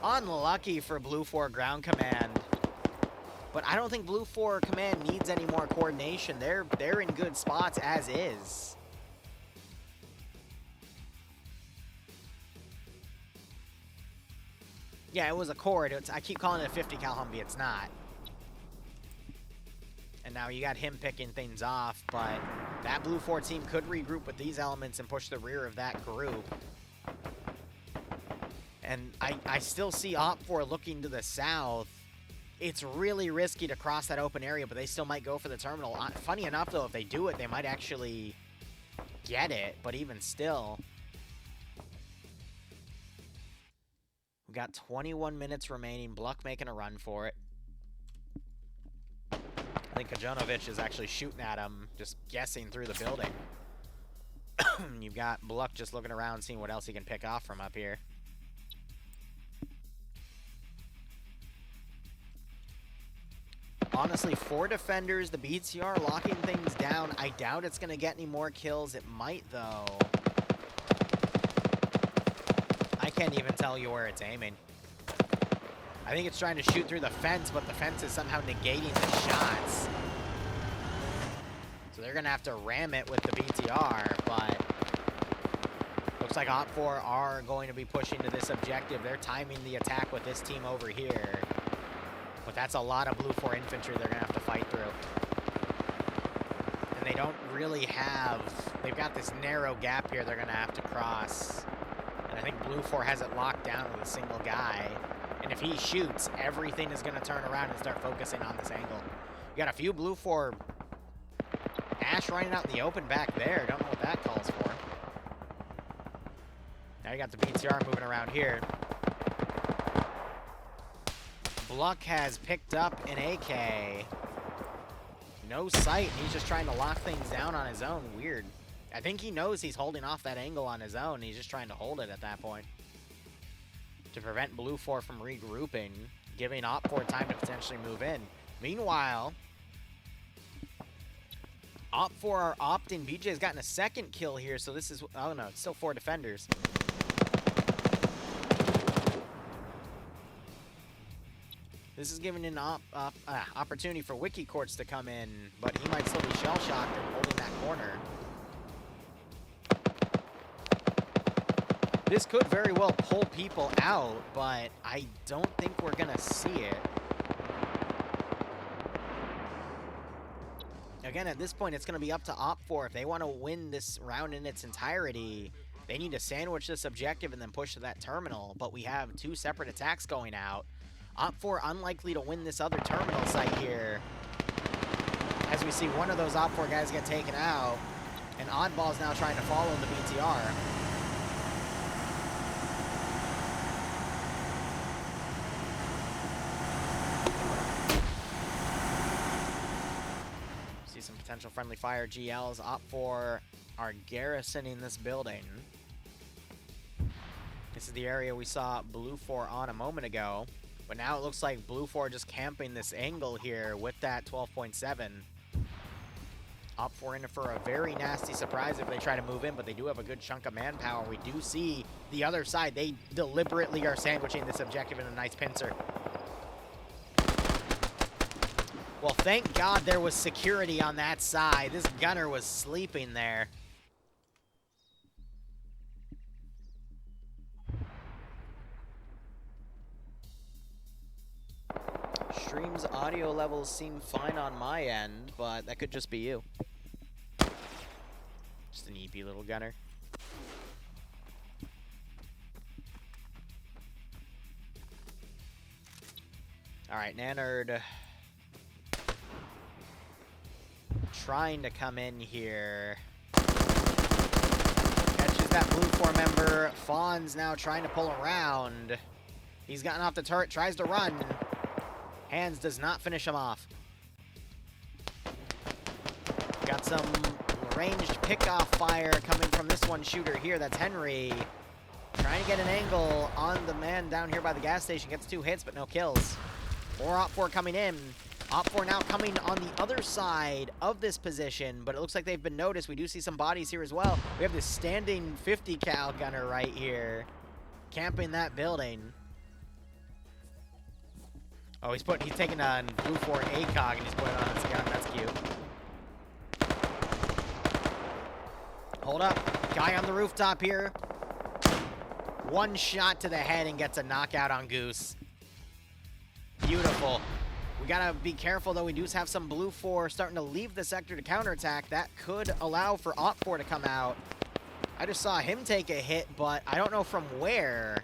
Unlucky for Blue 4 Ground Command. But I don't think Blue 4 Command needs any more coordination. They're in good spots as is. Yeah, it was a cord. I keep calling it a 50 cal Humvee. It's not. And now you got him picking things off, but that Blue 4 team could regroup with these elements and push the rear of that group. And I still see OpFor looking to the south. It's really risky to cross that open area, but they still might go for the terminal. Funny enough, though, if they do it, they might actually get it, but even still. We got 21 minutes remaining. Bluck making a run for it. I think Kajonovic is actually shooting at him, just guessing through the building. You've got Bluck just looking around, seeing what else he can pick off from up here. honestly, 4 defenders, the BTR locking things down. I doubt it's going to get any more kills. It might, though. I can't even tell you where it's aiming. I think it's trying to shoot through the fence, but the fence is somehow negating the shots. So they're going to have to ram it with the BTR, but looks like Op4 are going to be pushing to this objective. They're timing the attack with this team over here. But that's a lot of Blue 4 infantry they're going to have to fight through. And they don't really have... They've got this narrow gap here they're going to have to cross. And I think Blue 4 has it locked down with a single guy. And if he shoots, everything is going to turn around and start focusing on this angle. You got a few Blue 4 Ash running out in the open back there. Don't know what that calls for. Now you got the BTR moving around here. Bluck has picked up an AK. No sight, and he's just trying to lock things down on his own. Weird. I think he knows he's holding off that angle on his own. He's just trying to hold it at that point to prevent Blue 4 from regrouping, giving Op4 time to potentially move in. Meanwhile, Op4 are opting. BJ's gotten a second kill here, so this is... Oh, no, it's still 4 defenders. This is giving an opportunity for Wiki Courts to come in, but he might still be shell-shocked and holding that corner. This could very well pull people out, but I don't think we're going to see it. Again, at this point, it's going to be up to Op4. If they want to win this round in its entirety, they need to sandwich this objective and then push to that terminal. But we have 2 separate attacks going out. Op4 unlikely to win this other terminal site here. As we see one of those Op4 guys get taken out, and Oddball's now trying to follow the BTR. See some potential friendly fire GLs. Op4 are garrisoning this building. This is the area we saw Blue 4 on a moment ago. But now it looks like Blue 4 just camping this angle here with that 12.7. Op4 in for a very nasty surprise if they try to move in, but they do have a good chunk of manpower. We do see the other side. They deliberately are sandwiching this objective in a nice pincer. Well, thank God there was security on that side. This gunner was sleeping there. Stream's audio levels seem fine on my end, but that could just be you. Just an EP little gunner. Alright, Nanerd trying to come in here. Catches that Blue 4 member. Fawn's now trying to pull around. He's gotten off the turret, tries to run. Hands does not finish him off. Got some ranged pickoff fire coming from this one shooter here. That's Henry. Trying to get an angle on the man down here by the gas station. Gets 2 hits, but no kills. More Op4 coming in. Op4 now coming on the other side of this position, but it looks like they've been noticed. We do see some bodies here as well. We have this standing 50 cal gunner right here, camping that building. Oh, he's taking a Blue 4 ACOG and he's putting it on his gun. That's cute. Hold up. Guy on the rooftop here. One shot to the head and gets a knockout on Goose. Beautiful. We gotta be careful, though. We do have some Blue 4 starting to leave the sector to counterattack. That could allow for Op4 to come out. I just saw him take a hit, but I don't know from where.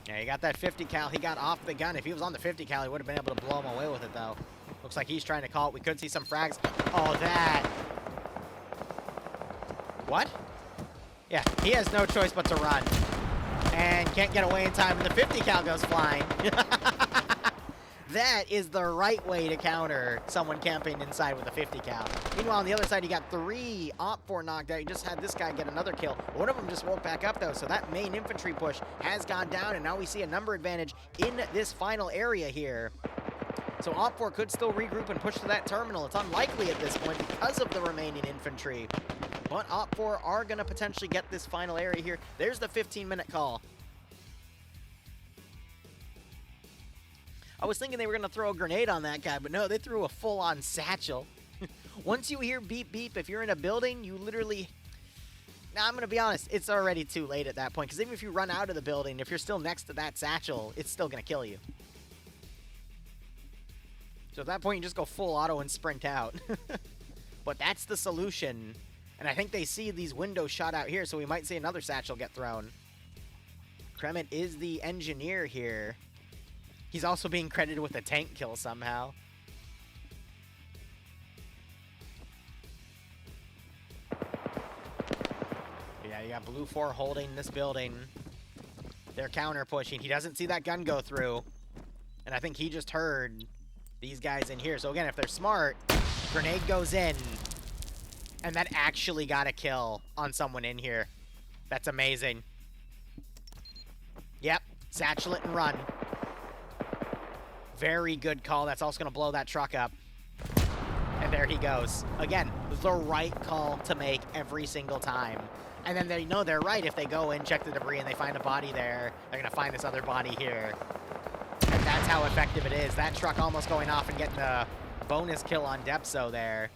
Yeah, he got that 50 cal. He got off the gun. If he was on the 50 cal, he would have been able to blow him away with it, though. Looks like he's trying to call it. We could see some frags. Oh, that. What? Yeah, he has no choice but to run. And can't get away in time, and the 50 cal goes flying. That is the right way to counter someone camping inside with a 50 cal. Meanwhile, on the other side, you got 3 Op4 knocked out. You just had this guy get another kill. One of them just woke back up, though, so that main infantry push has gone down, and now we see a number advantage in this final area here. So Op4 could still regroup and push to that terminal. It's unlikely at this point because of the remaining infantry. But Op4 are going to potentially get this final area here. There's the 15-minute call. I was thinking they were going to throw a grenade on that guy, but no, they threw a full-on satchel. Once you hear beep beep, if you're in a building, you literally... Now, I'm going to be honest, it's already too late at that point, because even if you run out of the building, if you're still next to that satchel, it's still going to kill you. So at that point, you just go full auto and sprint out. But that's the solution. And I think they see these windows shot out here, so we might see another satchel get thrown. Kremit is the engineer here. He's also being credited with a tank kill somehow. Yeah, you got Blue 4 holding this building. They're counter pushing. He doesn't see that gun go through. And I think he just heard these guys in here. So again, if they're smart, grenade goes in. And that actually got a kill on someone in here. That's amazing. Yep, satchel it and run. Very good call. That's also going to blow that truck up. And there he goes. Again, the right call to make every single time. And then they know they're right if they go in, check the debris, and they find a body there. They're going to find this other body here. And that's how effective it is. That truck almost going off and getting a bonus kill on Depso there.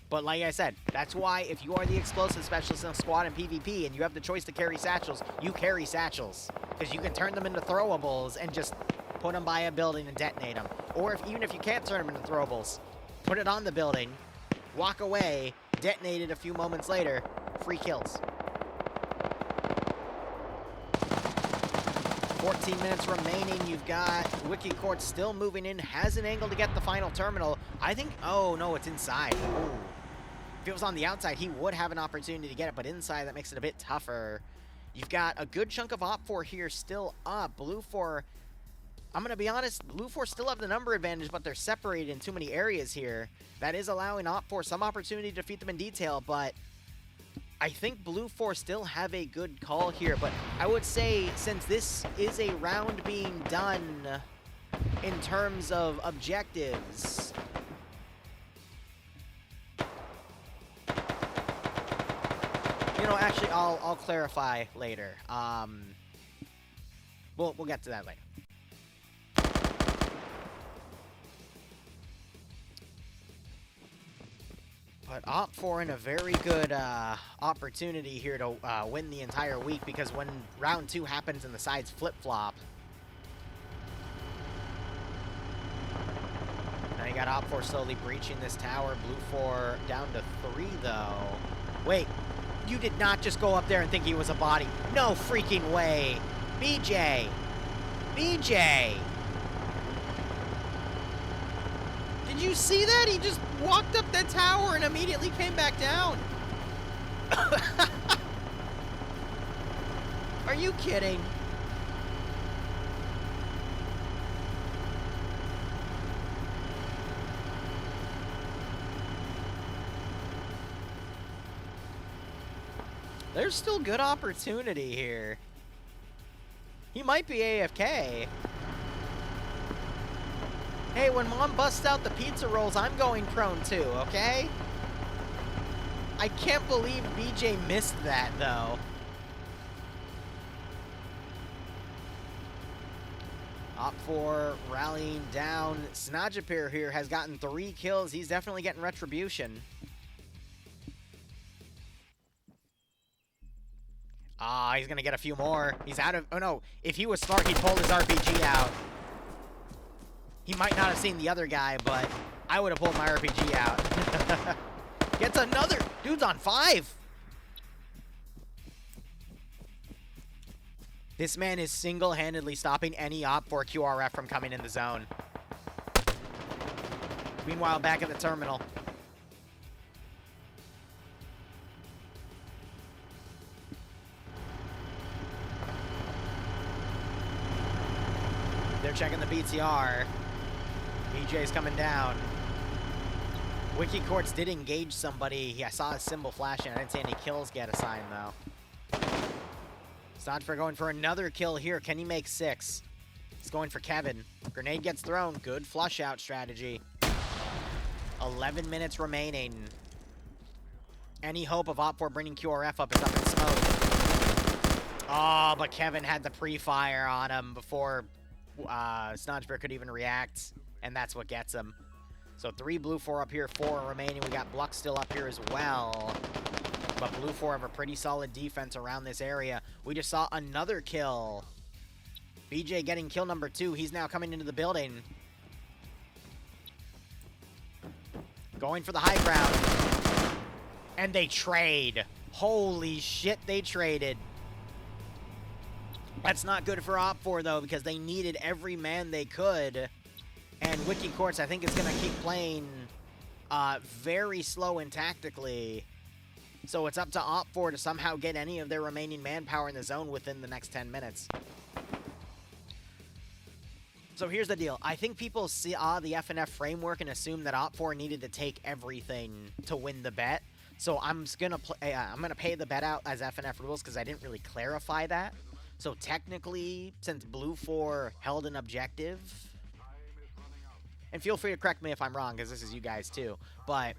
But like I said, that's why if you are the explosive specialist in a squad in PvP and you have the choice to carry satchels, you carry satchels. Because you can turn them into throwables and just put them by a building and detonate them. Or even if you can't turn them into throwables, put it on the building, walk away, detonate it a few moments later, free kills. 14 minutes remaining. You've got Wiki Court still moving in, has an angle to get the final terminal. I think, oh no, it's inside. Ooh. If it was on the outside, he would have an opportunity to get it, but inside, that makes it a bit tougher. You've got a good chunk of Op4 here still up. Blue 4, I'm going to be honest, Blue 4 still have the number advantage, but they're separated in too many areas here. That is allowing Op4 some opportunity to defeat them in detail, but I think Blue 4 still have a good call here. But I would say, since this is a round being done in terms of objectives, you know, actually, I'll clarify later. We'll get to that later. But Op4 in a very good opportunity here to win the entire week, because when round 2 happens and the sides flip-flop, now you got Op4 slowly breaching this tower. Blue 4 down to 3, though. Wait, you did not just go up there and think he was a body. No freaking way. BJ! BJ! Did you see that? He just walked up that tower and immediately came back down. Are you kidding? There's still good opportunity here. He might be AFK. Hey, when Mom busts out the pizza rolls, I'm going prone too, okay? I can't believe BJ missed that, though. Op4 rallying down. Snajapir here has gotten 3 kills. He's definitely getting retribution. Ah, he's gonna get a few more. He's out of... Oh, no. If he was smart, he'd pull his RPG out. He might not have seen the other guy, but I would have pulled my RPG out. Gets another. Dude's on 5. This man is single-handedly stopping any Op4 QRF from coming in the zone. Meanwhile, back at the terminal. They're checking the BTR. BJ's coming down. Wiki Courts did engage somebody. I saw a symbol flashing. I didn't see any kills get assigned, though. Snodfer going for another kill here. Can he make 6? He's going for Kevin. Grenade gets thrown. Good flush out strategy. 11 minutes remaining. Any hope of Op4 bringing QRF up is up in smoke. Oh, but Kevin had the pre-fire on him before Snodfer could even react, and that's what gets him. So 3 Blue 4 up here, 4 remaining. We got Bluck still up here as well. But Blue 4 have a pretty solid defense around this area. We just saw another kill. BJ getting kill number 2. He's now coming into the building. Going for the high ground. And they trade. Holy shit, they traded. That's not good for Op4, though, because they needed every man they could. And Wiki Courts, I think, is going to keep playing very slow and tactically. So it's up to Op4 to somehow get any of their remaining manpower in the zone within the next 10 minutes. So here's the deal. I think people saw the FNF framework and assumed that Op4 needed to take everything to win the bet. So I'm gonna pay the bet out as FNF rules because I didn't really clarify that. So technically, since Blue 4 held an objective, and feel free to correct me if I'm wrong because this is you guys too, but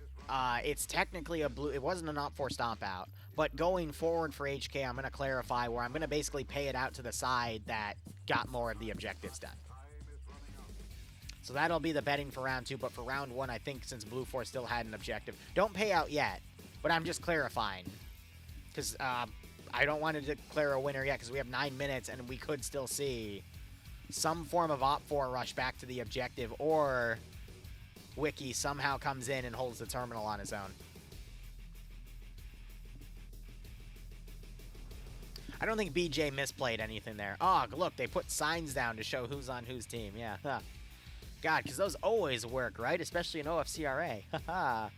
it's technically a blue. It wasn't an Op4 stomp out, but going forward for HK, I'm gonna clarify where I'm gonna basically pay it out to the side that got more of the objectives done. So that'll be the betting for round 2, but for round 1, I think since Blue 4 still had an objective, don't pay out yet, but I'm just clarifying. Because I don't want to declare a winner yet, because we have 9 minutes, and we could still see some form of Op4 rush back to the objective, or Wiki somehow comes in and holds the terminal on his own. I don't think BJ misplayed anything there. Oh, look, they put signs down to show who's on whose team. Yeah. Huh. God, because those always work, right? Especially in OFCRA. Haha.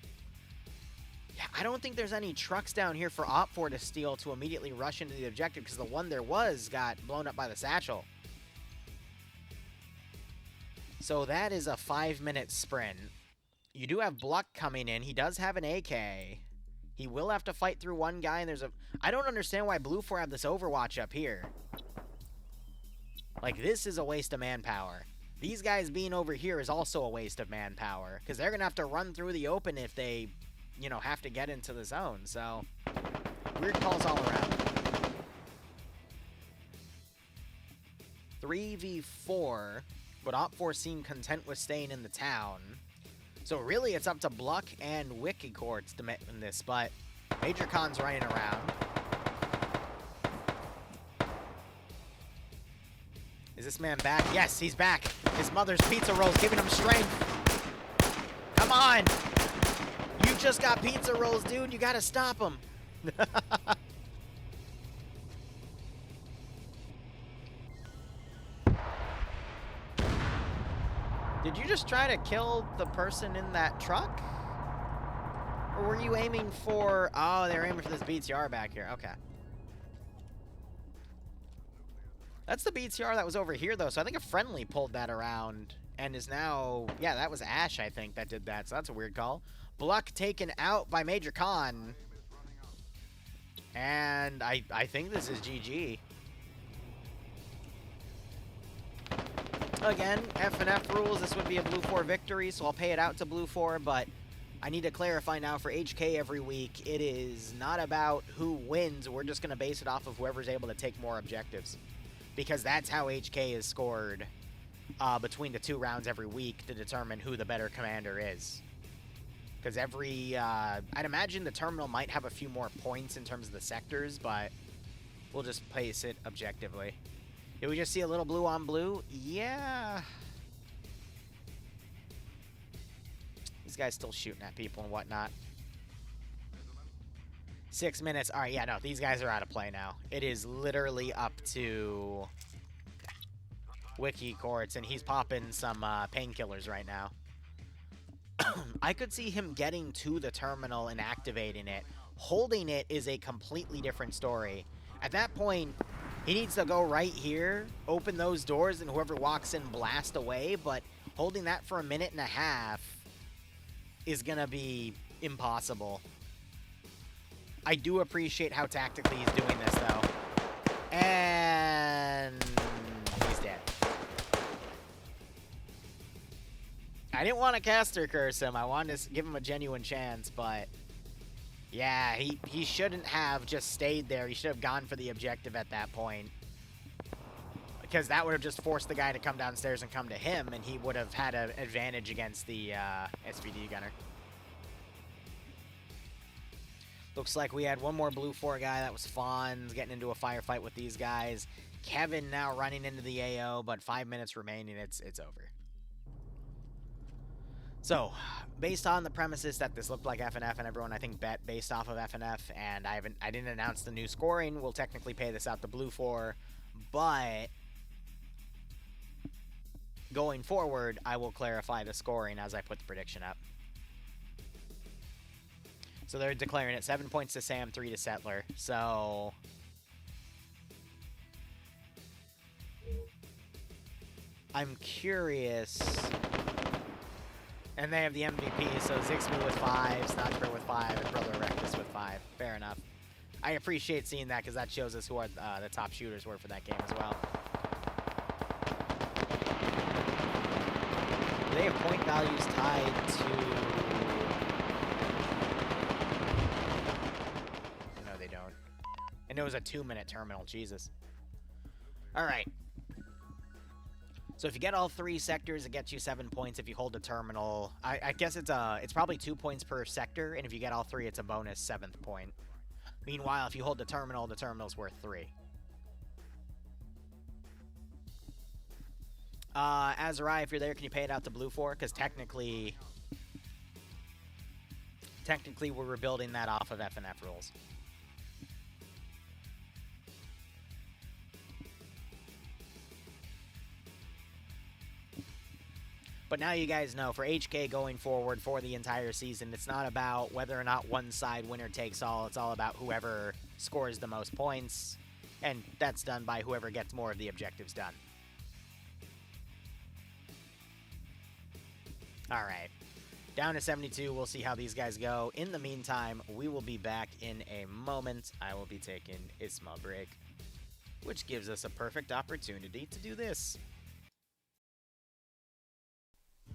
Yeah, I don't think there's any trucks down here for Op4 to steal to immediately rush into the objective, because the one there was got blown up by the satchel. So that is a 5-minute sprint. You do have Bluck coming in. He does have an AK. He will have to fight through one guy, and there's a... I don't understand why Blue 4 have this Overwatch up here. Like, this is a waste of manpower. These guys being over here is also a waste of manpower, because they're going to have to run through the open if they, you know, have to get into the zone. So, weird calls all around. 3v4, but Op4 seem content with staying in the town. So really, it's up to Bluck and Wiki Courts to in this, but Major Khan's running around. Is this man back? Yes, he's back. His mother's pizza rolls giving him strength. Come on. You just got pizza rolls, dude. You got to stop him. Did you just try to kill the person in that truck? Or were you aiming for... Oh, they're aiming for this BTR back here. Okay. That's the BTR that was over here, though. So I think a friendly pulled that around and is now... Yeah, that was Ash, I think, that did that. So that's a weird call. Bluck taken out by Major Khan. And I think this is GG. Again, FNF rules, this would be a Blue 4 victory, so I'll pay it out to Blue 4, but I need to clarify now for HK every week, it is not about who wins, we're just going to base it off of whoever's able to take more objectives. Because that's how HK is scored between the 2 rounds every week to determine who the better commander is. Because every, I'd imagine the terminal might have a few more points in terms of the sectors, but we'll just place it objectively. Did we just see a little blue on blue? Yeah. These guys still shooting at people and whatnot. 6 minutes. All right, yeah, no, these guys are out of play now. It is literally up to Wiki Courts, and he's popping some painkillers right now. I could see him getting to the terminal and activating it. Holding it is a completely different story. At that point... He needs to go right here, open those doors, and whoever walks in blast away, but Holding that for a minute and a half is going to be impossible. I do appreciate how tactically he's doing this, though. And he's dead. I didn't want to caster curse him. I wanted to give him a genuine chance, but yeah, he shouldn't have just stayed there. He should have gone for the objective at that point, because that would have just forced the guy to come downstairs and come to him, and he would have had an advantage against the SVD gunner. Looks like we had one more blue 4 guy. That was Fonz getting into a firefight with these guys. Kevin now running into the AO, but 5 minutes remaining. It's over. So, based on the premises that this looked like FNF, and everyone I think bet based off of FNF, and I didn't announce the new scoring. We'll technically pay this out to blue 4, but going forward, I will clarify the scoring as I put the prediction up. So they're declaring it 7 points to Sam, 3 to Settler. So I'm curious. And they have the MVP, so Zixby with 5, Snotchbear with 5, and Brother Rectus with 5. Fair enough. I appreciate seeing that because that shows us who are the top shooters were for that game as well. They have point values tied to... No, they don't. And it was a 2-minute terminal. Jesus. All right. So if you get all 3 sectors, it gets you 7 points. If you hold a terminal, I guess it's probably 2 points per sector, and if you get all 3, it's a bonus 7th point. Meanwhile, if you hold the terminal's worth 3. Azariah, if you're there, can you pay it out to blue 4? Because technically we're rebuilding that off of FNF rules. But now you guys know, for HK going forward for the entire season, it's not about whether or not one side winner takes all. It's all about whoever scores the most points, and that's done by whoever gets more of the objectives done. All right. Down to 72. We'll see how these guys go. In the meantime, we will be back in a moment. I will be taking a small break, which gives us a perfect opportunity to do this.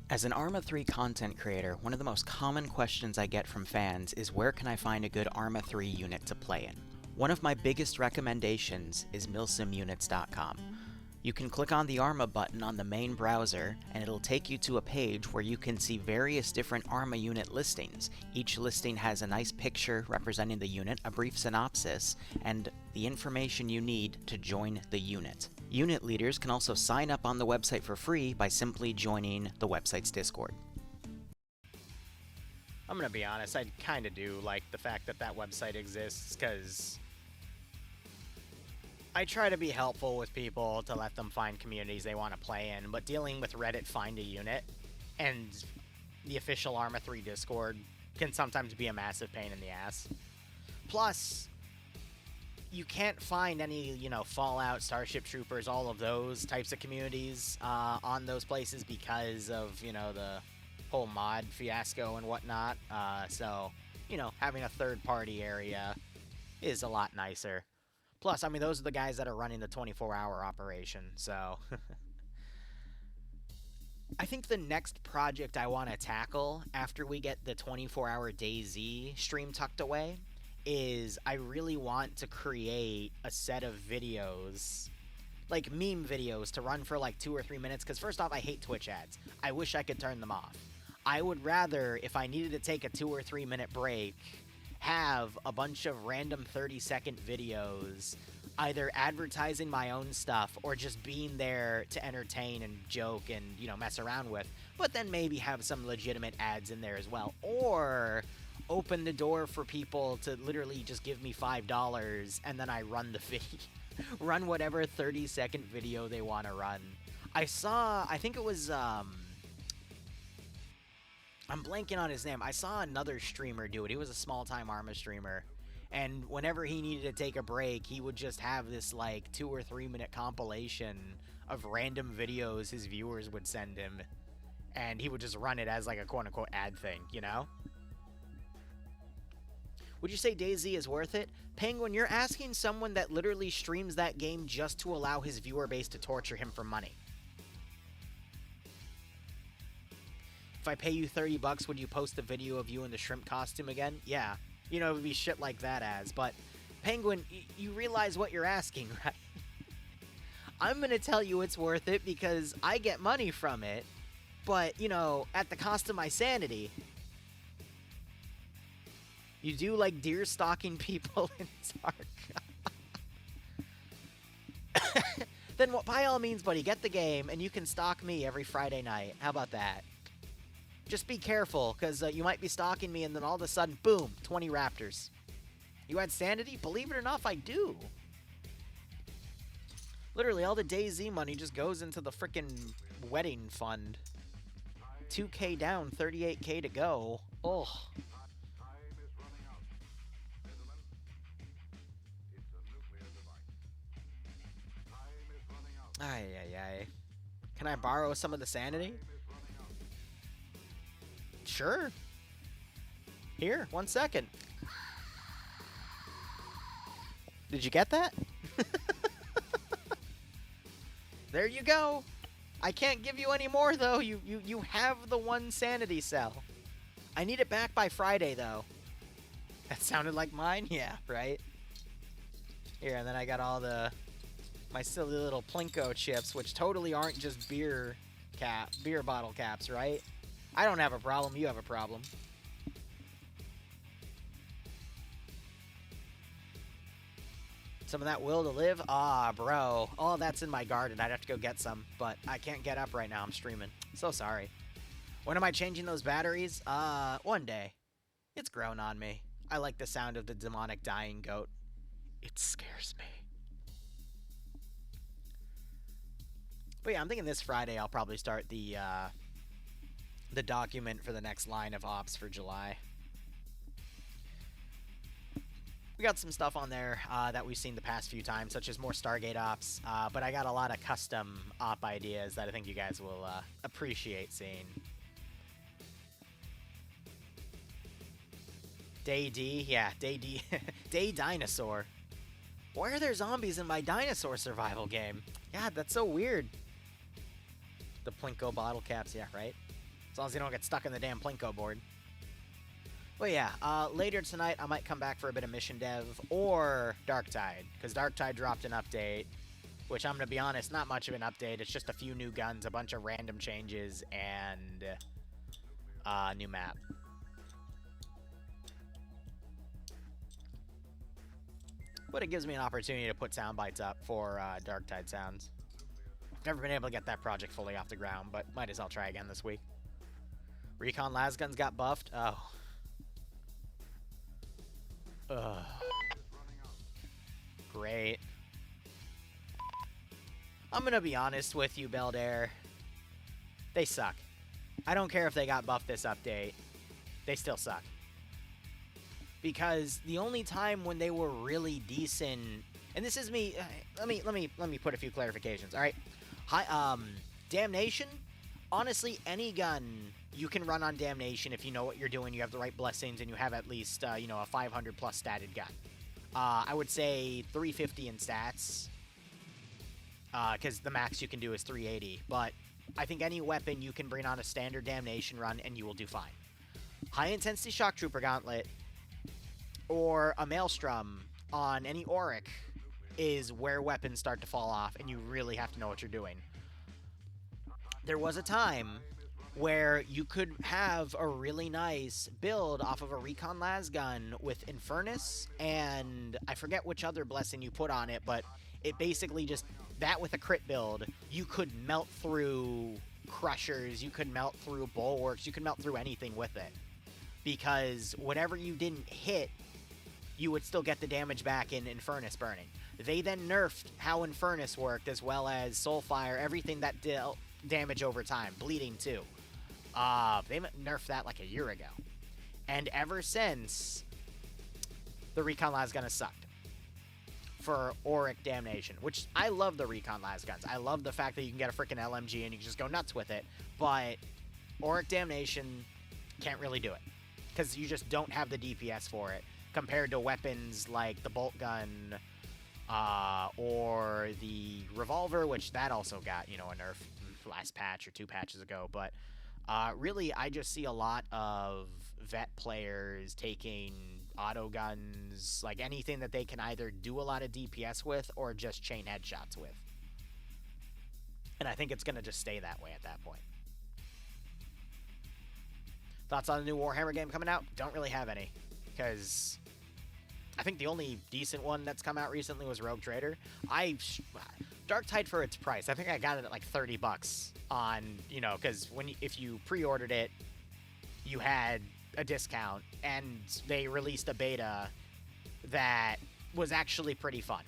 As an Arma 3 content creator, one of the most common questions I get from fans is where can I find a good Arma 3 unit to play in? One of my biggest recommendations is milsimunits.com. You can click on the Arma button on the main browser, and it'll take you to a page where you can see various different Arma unit listings. Each listing has a nice picture representing the unit, a brief synopsis, and the information you need to join the unit. Unit leaders can also sign up on the website for free by simply joining the website's Discord. I'm gonna be honest, I kinda do like the fact that that website exists, because I try to be helpful with people to let them find communities they want to play in, but dealing with Reddit Find a Unit and the official Arma 3 Discord can sometimes be a massive pain in the ass. Plus, you can't find any, Fallout, Starship Troopers, all of those types of communities on those places because of, the whole mod fiasco and whatnot. So, having a third-party area is a lot nicer. Plus, I mean, those are the guys that are running the 24-hour operation, so... I think the next project I want to tackle after we get the 24-hour DayZ stream tucked away is I really want to create a set of videos, like meme videos, to run for like 2 or 3 minutes, because first off, I hate Twitch ads. I wish I could turn them off. I would rather, if I needed to take a 2 or 3 minute break, have a bunch of random 30-second videos either advertising my own stuff or just being there to entertain and joke and, mess around with, but then maybe have some legitimate ads in there as well. Or open the door for people to literally just give me $5 and then I run the video. Run whatever 30-second video they want to run. I think it was, I'm blanking on his name. I saw another streamer do it. He was a small-time Arma streamer. And whenever he needed to take a break, he would just have this, 2 or 3 minute compilation of random videos his viewers would send him. and he would just run it as like a quote-unquote ad thing, you know? Would you say DayZ is worth it? Penguin, you're asking someone that literally streams that game just to allow his viewer base to torture him for money. If I pay you $30, would you post a video of you in the shrimp costume again? Yeah. You know, it would be shit like that as. But, Penguin, you realize what you're asking, right? I'm going to tell you it's worth it because I get money from it. But, you know, at the cost of my sanity. You do like deer stalking people in Tarkov. Then by all means, buddy, get the game and you can stalk me every Friday night. How about that? Just be careful, because you might be stalking me and then all of a sudden, boom, 20 raptors. You had sanity? Believe it or not, I do. Literally, all the DayZ money just goes into the frickin' wedding fund. 2K down, 38K to go. Oh. Ay, ay, ay. Can I borrow some of the sanity? Sure. Here, 1 second. Did you get that? There you go. I can't give you any more, though. You have the 1 sanity cell. I need it back by Friday, though. That sounded like mine? Yeah, right? Here, and then I got all my silly little Plinko chips, which totally aren't just beer bottle caps, right? I don't have a problem. You have a problem. Some of that will to live? Ah, bro. All that's in my garden. I'd have to go get some, but I can't get up right now. I'm streaming. So sorry. When am I changing those batteries? One day. It's grown on me. I like the sound of the demonic dying goat. It scares me. But yeah, I'm thinking this Friday I'll probably start the document for the next line of ops for July. We got some stuff on there that we've seen the past few times, such as more Stargate ops, but I got a lot of custom op ideas that I think you guys will appreciate seeing. Day D, yeah, Day D, Day Dinosaur. Why are there zombies in my dinosaur survival game? God, that's so weird. The Plinko bottle caps, yeah, right? As long as you don't get stuck in the damn Plinko board. Well, yeah, later tonight I might come back for a bit of mission dev or Darktide, because Darktide dropped an update, which I'm going to be honest, not much of an update. It's just a few new guns, a bunch of random changes, and a new map. But it gives me an opportunity to put sound bites up for Darktide sounds. Never been able to get that project fully off the ground, but might as well try again this week. Recon Lasguns got buffed. Oh. Ugh. Great. I'm gonna be honest with you, Beldair. They suck. I don't care if they got buffed this update. They still suck. Because the only time when they were really decent, and this is me. Let me put a few clarifications. All right. Damnation. Honestly, any gun you can run on Damnation if you know what you're doing, you have the right blessings, and you have at least, you know, a 500 plus statted gun. I would say 350 in stats, because the max you can do is 380. But I think any weapon you can bring on a standard Damnation run, and you will do fine. High intensity Shock Trooper Gauntlet or a Maelstrom on any Auric is where weapons start to fall off, and you really have to know what you're doing. There was a time where you could have a really nice build off of a Recon Lasgun with Infernus, and I forget which other blessing you put on it, but it basically just, that with a crit build, you could melt through Crushers, you could melt through Bulwarks, you could melt through anything with it. Because whatever you didn't hit, you would still get the damage back in Infernus burning. They then nerfed how Infernus worked, as well as Soulfire, everything that dealt damage over time, bleeding too. They nerfed that like a year ago. And ever since, the Recon Lasgun has sucked for Auric Damnation, which I love the Recon Lasguns. I love the fact that you can get a freaking LMG and you can just go nuts with it, but Auric Damnation can't really do it, because you just don't have the DPS for it, compared to weapons like the bolt gun, or the revolver, which that also got, you know, a nerf last patch or 2 patches ago. But really, I just see a lot of vet players taking auto guns, like anything that they can either do a lot of DPS with or just chain headshots with. And I think it's going to just stay that way at that point. Thoughts on the new Warhammer game coming out? Don't really have any, because I think the only decent one that's come out recently was Rogue Trader. Darktide for its price. I think I got it at like $30 on, you know, because if you pre-ordered it, you had a discount, and they released a beta that was actually pretty fun.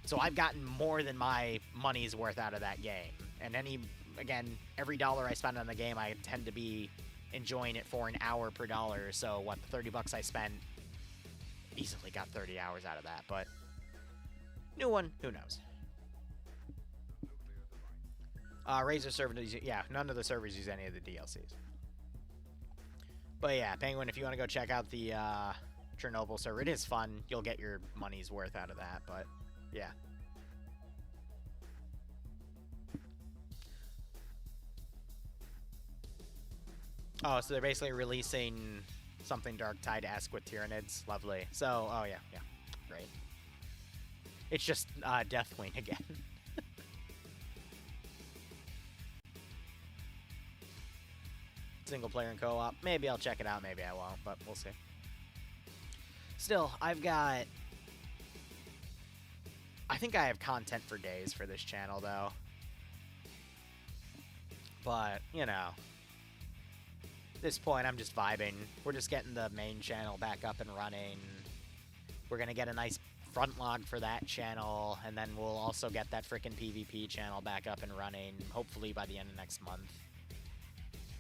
So I've gotten more than my money's worth out of that game. And every dollar I spend on the game, I tend to be enjoying it for an hour per dollar. So what, the $30 I spent, easily got 30 hours out of that. But new one, who knows? Razor servers, yeah, none of the servers use any of the DLCs. But yeah, Penguin, if you want to go check out the Chernobyl server, it is fun. You'll get your money's worth out of that, but yeah. Oh, so they're basically releasing something Darktide-esque with Tyranids. Lovely. So, oh yeah, great. It's just Deathwing again. Single player and co-op. Maybe I'll check it out, maybe I won't, but we'll see. Still, I think I have content for days for this channel, though. But, you know, at this point, I'm just vibing. We're just getting the main channel back up and running. We're going to get a nice front log for that channel, and then we'll also get that frickin' PvP channel back up and running, hopefully by the end of next month.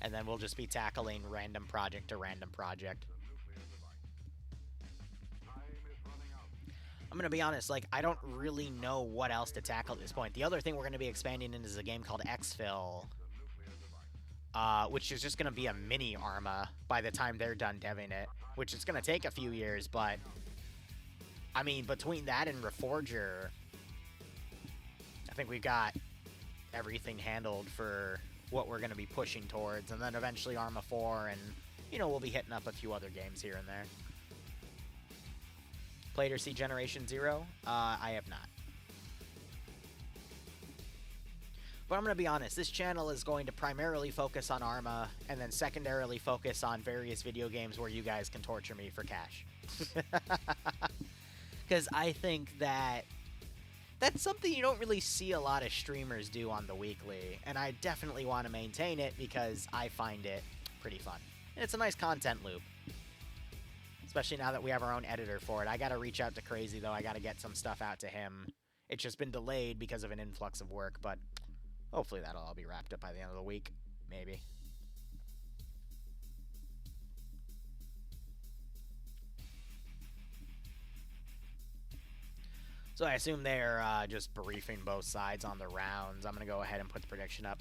And then we'll just be tackling random project to random project. I'm going to be honest, like, I don't really know what else to tackle at this point. The other thing we're going to be expanding into is a game called Exfil, which is just going to be a mini Arma by the time they're done deving it, which is going to take a few years, but, I mean, between that and Reforger, I think we've got everything handled for what we're going to be pushing towards, and then eventually Arma 4, and, you know, we'll be hitting up a few other games here and there. Played or see Generation Zero? I have not. But I'm going to be honest, this channel is going to primarily focus on Arma, and then secondarily focus on various video games where you guys can torture me for cash. Because I think that's something you don't really see a lot of streamers do on the weekly, and I definitely want to maintain it because I find it pretty fun. And it's a nice content loop. Especially now that we have our own editor for it. I gotta reach out to Crazy, though. I gotta get some stuff out to him. It's just been delayed because of an influx of work, but hopefully that'll all be wrapped up by the end of the week. Maybe. So I assume they're just briefing both sides on the rounds. I'm gonna go ahead and put the prediction up.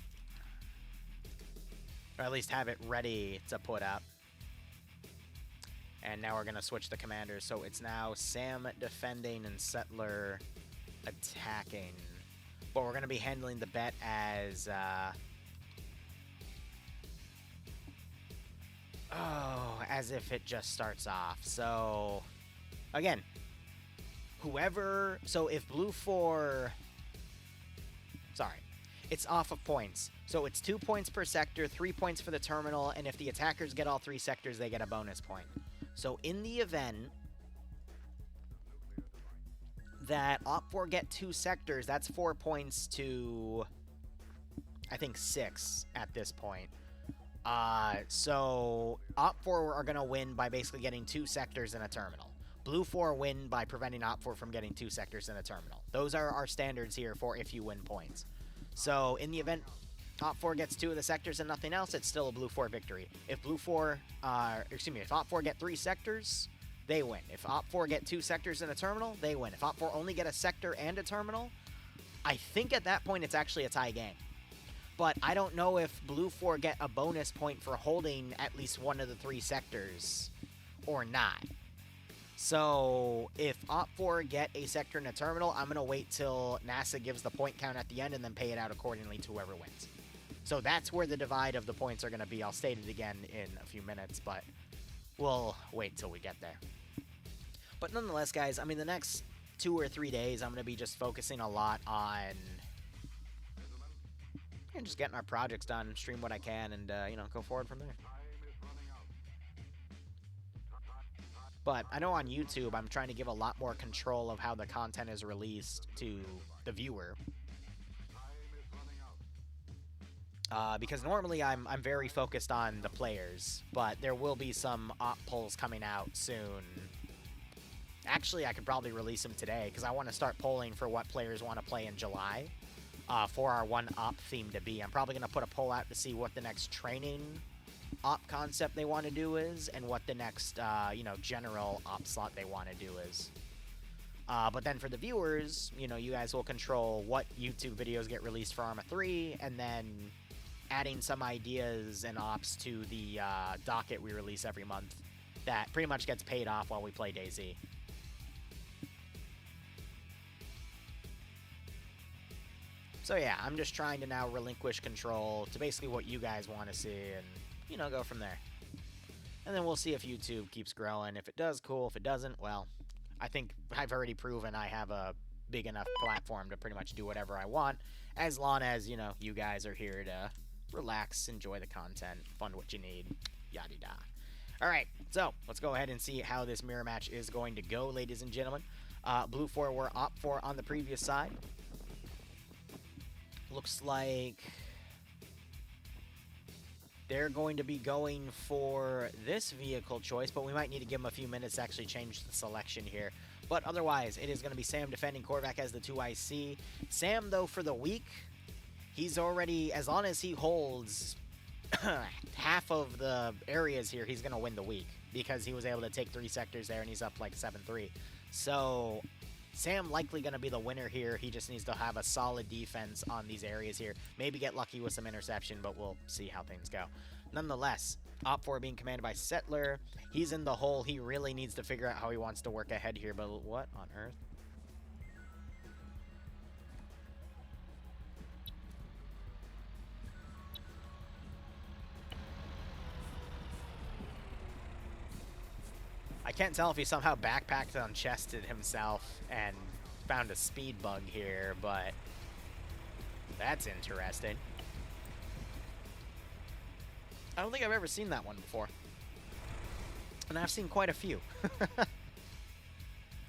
Or at least have it ready to put up. And now we're going to switch the commanders. So it's now Sam defending and Settler attacking. But we're going to be handling the bet as... as if it just starts off. So, again, whoever... So if Blue 4... Sorry. It's off of points. So it's 2 points per sector, 3 points for the terminal, and if the attackers get all 3 sectors, they get a bonus point. So in the event that Op4 get 2 sectors, that's 4 points to, I think, 6 at this point. So Op4 are going to win by basically getting 2 sectors in a terminal. Blue 4 win by preventing Op4 from getting 2 sectors in a terminal. Those are our standards here for if you win points. So in the event Op4 gets 2 of the sectors and nothing else, it's still a Blue 4 victory. If Blue 4, if Op4 get 3 sectors, they win. If Op4 get 2 sectors in a terminal, they win. If Op4 only get a sector and a terminal, I think at that point it's actually a tie game. but I don't know if Blue 4 get a bonus point for holding at least one of the 3 sectors or not. So if Op 4 get a sector and a terminal, I'm going to wait till NASA gives the point count at the end and then pay it out accordingly to whoever wins. So that's where the divide of the points are going to be. I'll state it again in a few minutes, but we'll wait till we get there. But nonetheless, guys, I mean, the next 2 or 3 days, I'm going to be just focusing a lot on just getting our projects done, stream what I can, and, you know, go forward from there. But I know on YouTube, I'm trying to give a lot more control of how the content is released to the viewer. Because normally I'm very focused on the players, but there will be some op polls coming out soon. Actually, I could probably release them today, because I want to start polling for what players want to play in July for our one op theme to be. I'm probably going to put a poll out to see what the next training op concept they want to do is, and what the next, you know, general op slot they want to do is. But then for the viewers, you know, you guys will control what YouTube videos get released for Arma 3, and then adding some ideas and ops to the docket we release every month that pretty much gets paid off while we play DayZ. So yeah, I'm just trying to now relinquish control to basically what you guys want to see, and, you know, go from there. And then we'll see if YouTube keeps growing. If it does, cool. If it doesn't, well, I think I've already proven I have a big enough platform to pretty much do whatever I want, as long as, you know, you guys are here to relax, enjoy the content, fund what you need, yada-da. Alright, so let's go ahead and see how this mirror match is going to go, ladies and gentlemen. Blue 4 were Op 4 on the previous side. Looks like they're going to be going for this vehicle choice, but we might need to give them a few minutes to actually change the selection here. But otherwise, it is going to be Sam defending, Korvac as the 2IC. Sam, though, for the week, he's already, as long as he holds half of the areas here, he's going to win the week, because he was able to take 3 sectors there, and he's up like 7-3. So Sam likely going to be the winner here. He just needs to have a solid defense on these areas here. Maybe get lucky with some interception, but we'll see how things go. Nonetheless, Op 4 being commanded by Settler. He's in the hole. He really needs to figure out how he wants to work ahead here, but what on earth? I can't tell if he somehow backpacked on chested himself and found a speed bug here, but that's interesting. I don't think I've ever seen that one before. And I've seen quite a few.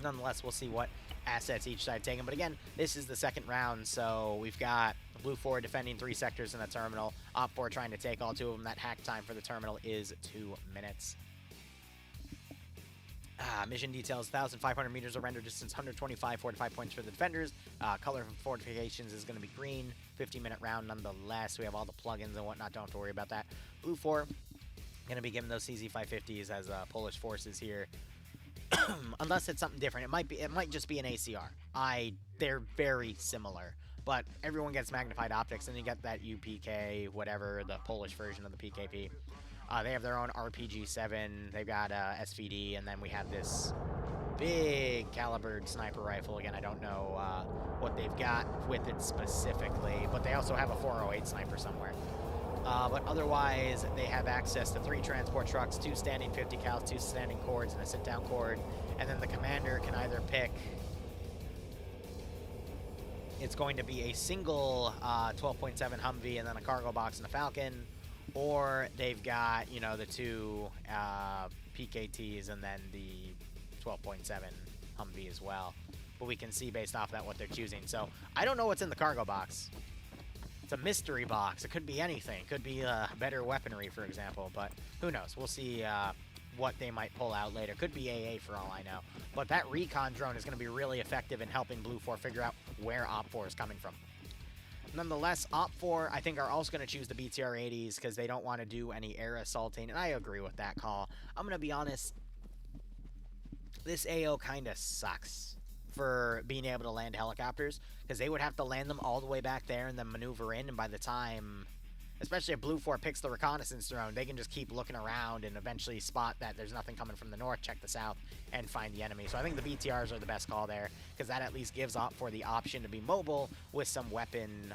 Nonetheless, we'll see what assets each side taking. But again, this is the second round, so we've got Blue 4 defending 3 sectors in the terminal. Op 4 trying to take all 2 of them. That hack time for the terminal is 2 minutes. Mission details, 1,500 meters of render distance, 125 fortified points for the defenders. Color from fortifications is going to be green. 15-minute round nonetheless. We have all the plugins and whatnot. Don't have to worry about that. Blue 4 going to be given those CZ550s as Polish forces here. Unless it's something different. It might just be an ACR. They're very similar. But everyone gets magnified optics, and you get that UPK, whatever, the Polish version of the PKP. They have their own RPG-7, they've got SVD, and then we have this big calibered sniper rifle. Again, I don't know what they've got with it specifically, but they also have a 408 sniper somewhere. But otherwise, they have access to 3 transport trucks, 2 standing 50 cals, 2 standing cords, and a sit-down cord. And then the commander can either pick... It's going to be a single 12.7 Humvee and then a cargo box and a Falcon. Or they've got, you know, the 2 PKTs and then the 12.7 Humvee as well. But we can see based off that what they're choosing. So I don't know what's in the cargo box. It's a mystery box. It could be anything. It could be better weaponry, for example. But who knows? We'll see what they might pull out later. Could be AA for all I know. But that recon drone is going to be really effective in helping Blue 4 figure out where Op 4 is coming from. Nonetheless, Op 4, I think, are also going to choose the BTR-80s because they don't want to do any air assaulting, and I agree with that call. I'm going to be honest, this AO kind of sucks. for being able to land helicopters, because they would have to land them all the way back there and then maneuver in, and by the time, especially if Blue 4 picks the reconnaissance drone, they can just keep looking around and eventually spot that there's nothing coming from the north, check the south, and find the enemy. So I think the BTRs are the best call there, because that at least gives OPFOR the option to be mobile with some weapon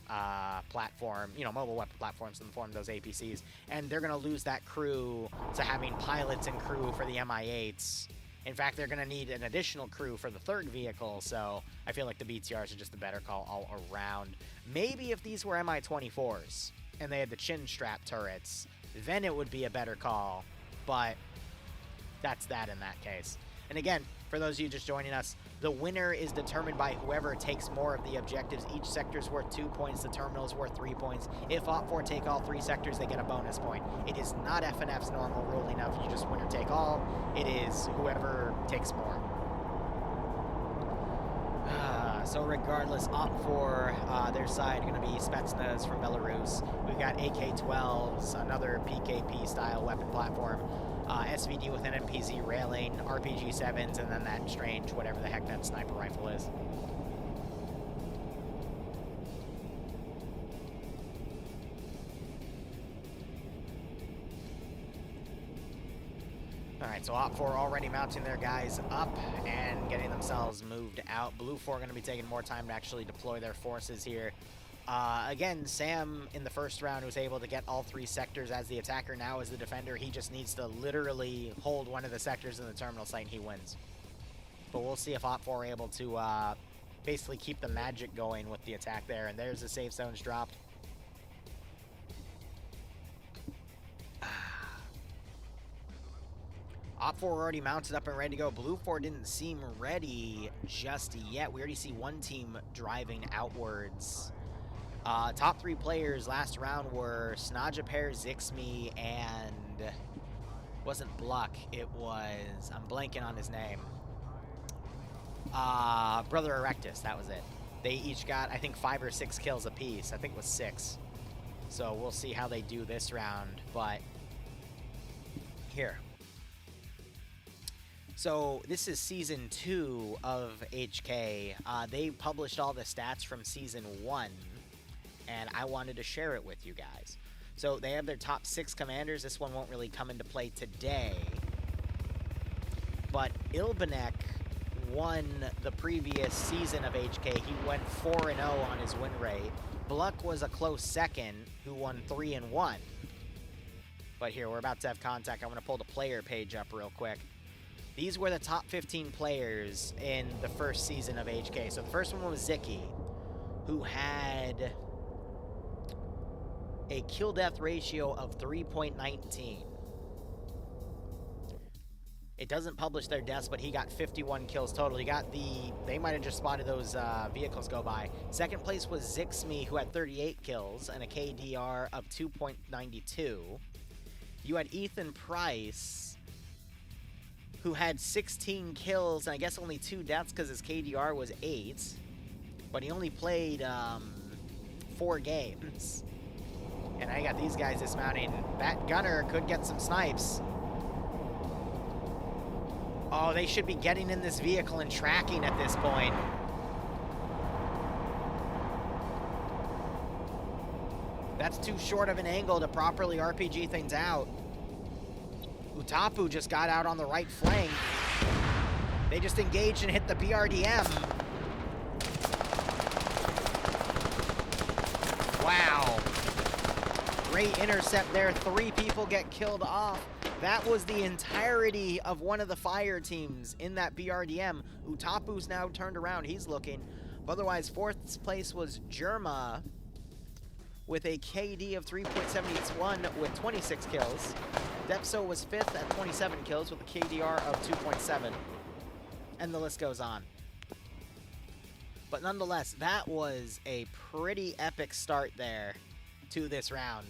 platform, you know, mobile weapon platforms in the form of those APCs. And they're going to lose that crew to having pilots and crew for the Mi-8s. In fact, they're going to need an additional crew for the third vehicle, so I feel like the BTRs are just a better call all around. Maybe if these were Mi-24s and they had the chin strap turrets, then it would be a better call, but that's that in that case. And again, for those of you just joining us, the winner is determined by whoever takes more of the objectives. Each sector is worth 2 points, the terminal is worth 3 points. If OPFOR take all 3 sectors, they get a bonus point. It is not FNF's normal ruling of you just winner take all. It is whoever takes more. So regardless, OPFOR, their side are going to be Spetsnaz from Belarus. We've got AK-12s, another PKP-style weapon platform. SVD with an MPZ railing, RPG-7s, and then that strange, whatever the heck that sniper rifle is. Alright, so OPFOR already mounting their guys up and getting themselves moved out. Blue 4 going to be taking more time to actually deploy their forces here. Again, Sam in the first round was able to get all 3 sectors as the attacker. Now as the defender, he just needs to literally hold one of the sectors in the terminal site and he wins. But we'll see if OPFOR are able to basically keep the magic going with the attack there. And there's the safe zones dropped. OPFOR already mounted up and ready to go. Blue 4 didn't seem ready just yet. We already see one team driving outwards. Top 3 players last round were Snajapair, Zixme, and wasn't Bluck. It was, I'm blanking on his name. Brother Erectus, that was it. They each got, I think, 5 or 6 kills apiece. I think it was 6. So we'll see how they do this round, but here. So this is Season 2 of HK. They published all the stats from Season 1, and I wanted to share it with you guys. So they have their top 6 commanders. This one won't really come into play today. But Ilbanek won the previous season of HK. He went 4-0 on his win rate. Bluck was a close second, who won 3-1. But here, we're about to have contact. I'm going to pull the player page up real quick. These were the top 15 players in the first season of HK. So the first one was Ziki, who had a kill-death ratio of 3.19. It doesn't publish their deaths, but he got 51 kills total. He got they might have just spotted those vehicles go by. Second place was Zixme, who had 38 kills and a KDR of 2.92. You had Ethan Price, who had 16 kills, and I guess only 2 deaths because his KDR was 8. But he only played 4 games. And I got these guys dismounting. That gunner could get some snipes. Oh, they should be getting in this vehicle and tracking at this point. That's too short of an angle to properly RPG things out. Utapu just got out on the right flank. They just engaged and hit the BRDM. Wow. Great intercept there. 3 people get killed off. That was the entirety of one of the fire teams in that BRDM. Utapu's now turned around. He's looking. But otherwise, 4th place was Germa with a KD of 3.71 with 26 kills. Depso was 5th at 27 kills with a KDR of 2.7. And the list goes on. But nonetheless, that was a pretty epic start there to this round.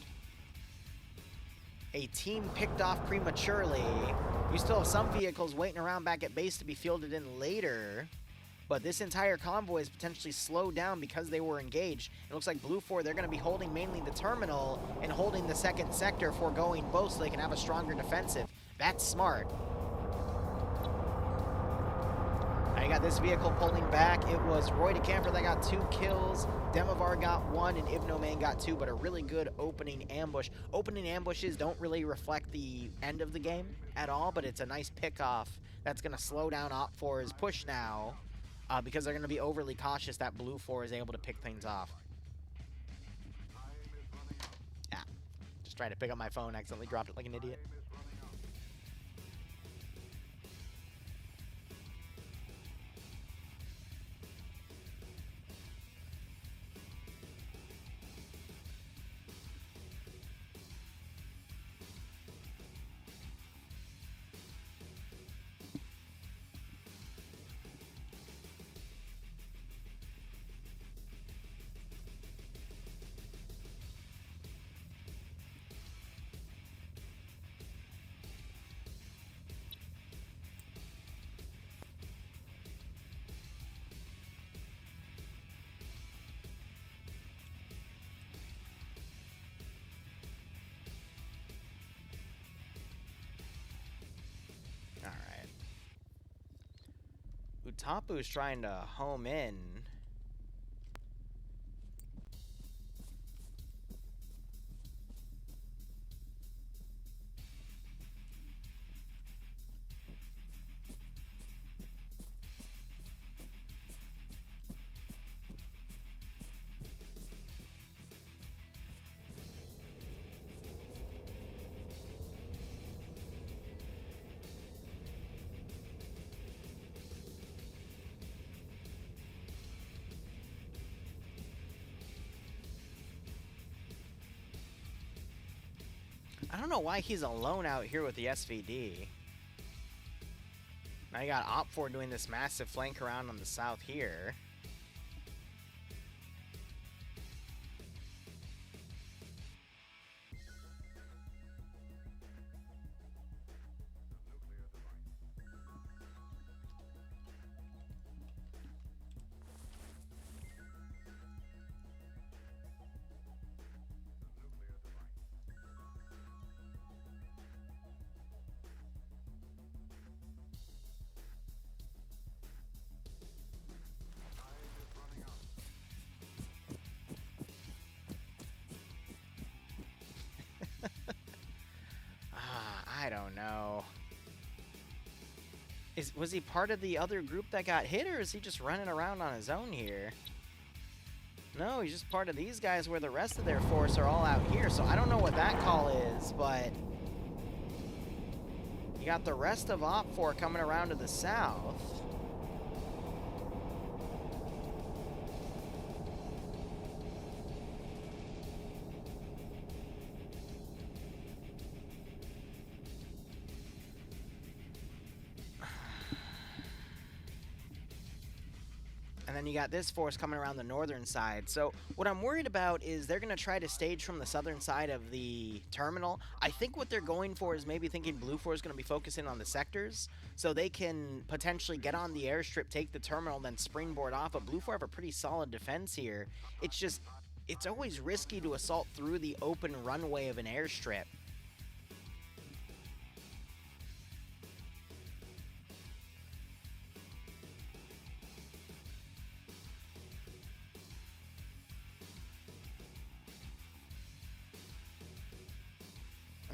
A team picked off prematurely. You still have some vehicles waiting around back at base to be fielded in later. But this entire convoy is potentially slowed down because they were engaged. It looks like Blue 4, they're going to be holding mainly the terminal and holding the 2nd sector, foregoing both so they can have a stronger defensive. That's smart. you got this vehicle pulling back. It was Roy DeCamper that got 2 kills. Demovar got 1, and Ibnoman got 2, but a really good opening ambush. Opening ambushes don't really reflect the end of the game at all, but it's a nice pickoff that's going to slow down Op4's push now because they're going to be overly cautious that Blue 4 is able to pick things off. Yeah, just trying to pick up my phone, accidentally dropped it like an idiot. Utapu's trying to home in. I don't know why he's alone out here with the SVD. Now you got Op4 doing this massive flank around on the south here. I don't know. Was he part of the other group that got hit, or is he just running around on his own here? No, he's just part of these guys where the rest of their force are all out here, so I don't know what that call is, but you got the rest of Op4 coming around to the south. And then you got this force coming around the northern side. So what I'm worried about is they're going to try to stage from the southern side of the terminal. I think what they're going for is maybe thinking Blue 4 is going to be focusing on the sectors, so they can potentially get on the airstrip, take the terminal, then springboard off. But Blue 4 have a pretty solid defense here. It's just, it's always risky to assault through the open runway of an airstrip.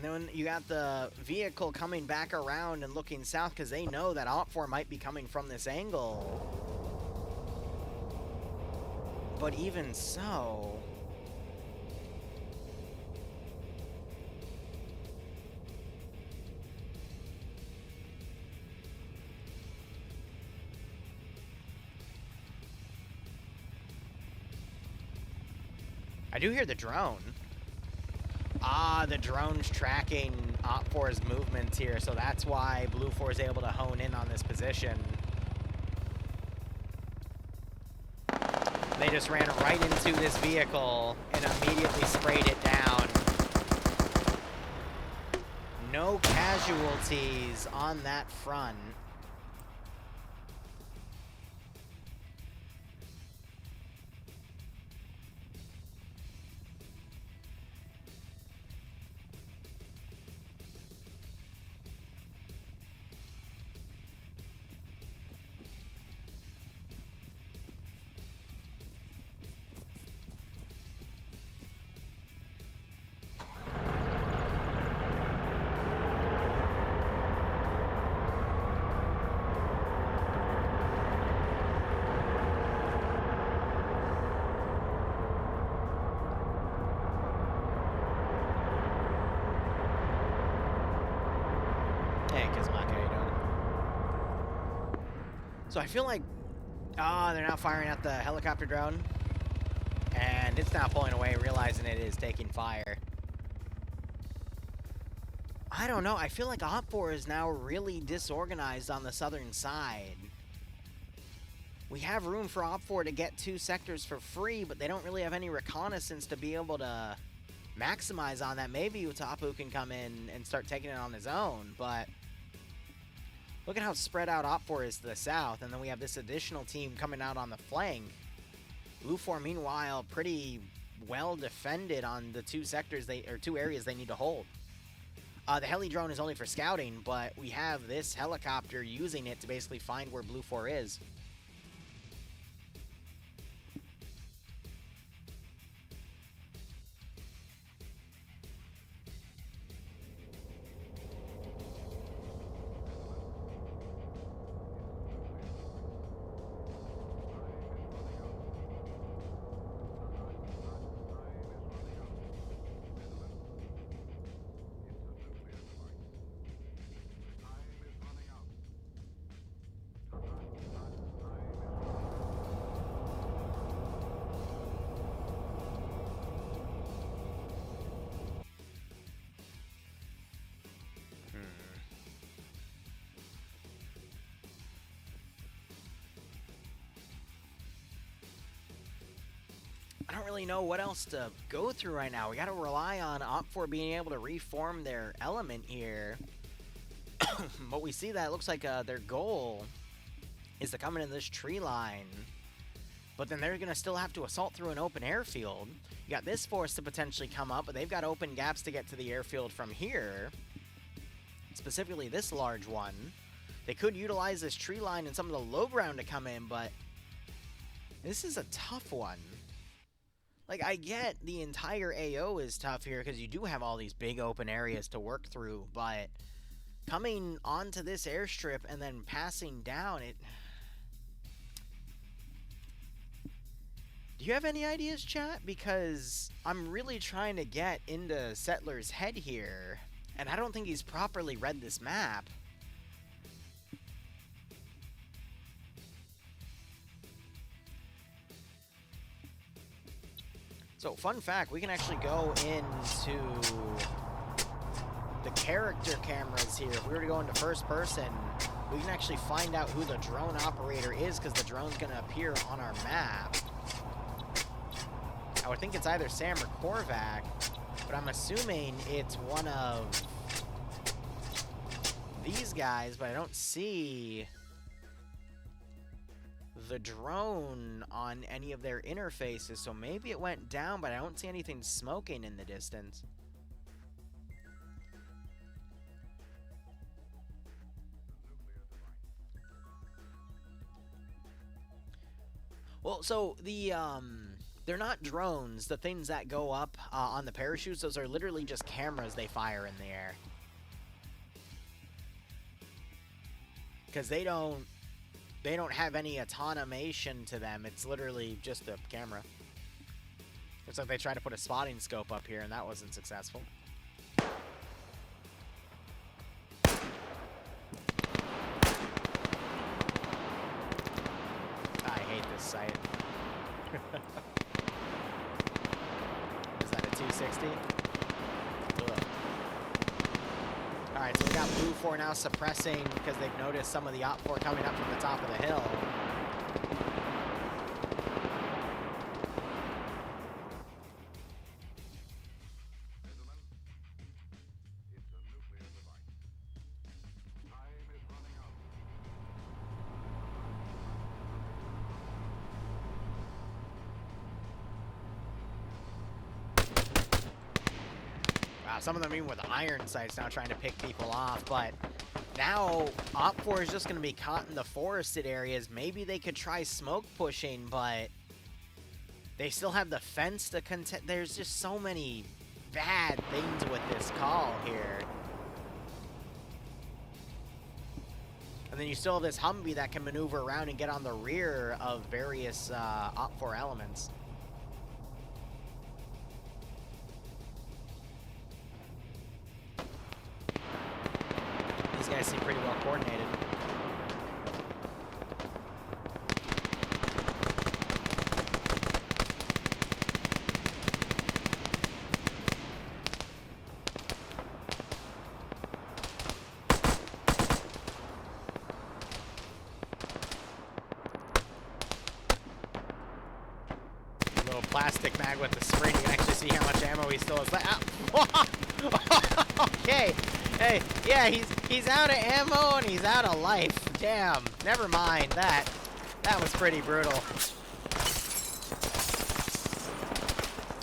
And then you got the vehicle coming back around and looking south because they know that Op4 might be coming from this angle. But even so... I do hear the drone. Ah, the drone's tracking Op4's movements here, so that's why Blue 4 is able to hone in on this position. They just ran right into this vehicle and immediately sprayed it down. No casualties on that front. So I feel like, they're now firing at the helicopter drone. And it's now pulling away, realizing it is taking fire. I don't know. I feel like OPFOR is now really disorganized on the southern side. We have room for OPFOR to get 2 sectors for free, but they don't really have any reconnaissance to be able to maximize on that. Maybe Utapu can come in and start taking it on his own, but look at how spread out OPFOR is to the south, and then we have this additional team coming out on the flank. Lufor, meanwhile, pretty well defended on the 2 sectors, 2 areas they need to hold. The heli drone is only for scouting, but we have this helicopter using it to basically find where Blue 4 is. I don't really know what else to go through right now. We got to rely on OPFOR being able to reform their element here. But we see that it looks like their goal is to come into this tree line. But then they're going to still have to assault through an open airfield. You got this force to potentially come up, but they've got open gaps to get to the airfield from here. Specifically this large one. They could utilize this tree line and some of the low ground to come in, but this is a tough one. Like, I get the entire AO is tough here because you do have all these big open areas to work through, but coming onto this airstrip and then passing down, it... Do you have any ideas, chat? Because I'm really trying to get into Settler's head here, and I don't think he's properly read this map. So, fun fact, we can actually go into the character cameras here. If we were to go into first person, we can actually find out who the drone operator is, because the drone's going to appear on our map. I would think it's either Sam or Korvac, but I'm assuming it's one of these guys, but I don't see the drone on any of their interfaces, so maybe it went down, but I don't see anything smoking in the distance. Well, so the they're not drones. The things that go up on the parachutes, those are literally just cameras they fire in the air. Because they don't have any automation to them. It's literally just a camera. Looks like they tried to put a spotting scope up here, and that wasn't successful. I hate this site. Is that a 260? Ugh. Alright, so we got Blue 4 now suppressing because they've noticed some of the Op 4 coming up from the top of the hill. Some of them even with iron sights now trying to pick people off, but now Op 4 is just going to be caught in the forested areas. Maybe they could try smoke pushing, but they still have the fence to contend. There's just so many bad things with this call here. And then you still have this Humvee that can maneuver around and get on the rear of various Op 4 elements. These guys seem pretty well coordinated. mag with the sprint. You can actually see how much ammo he still has left. Okay. Hey, yeah, he's out of ammo and he's out of life. Damn. Never mind that. That was pretty brutal.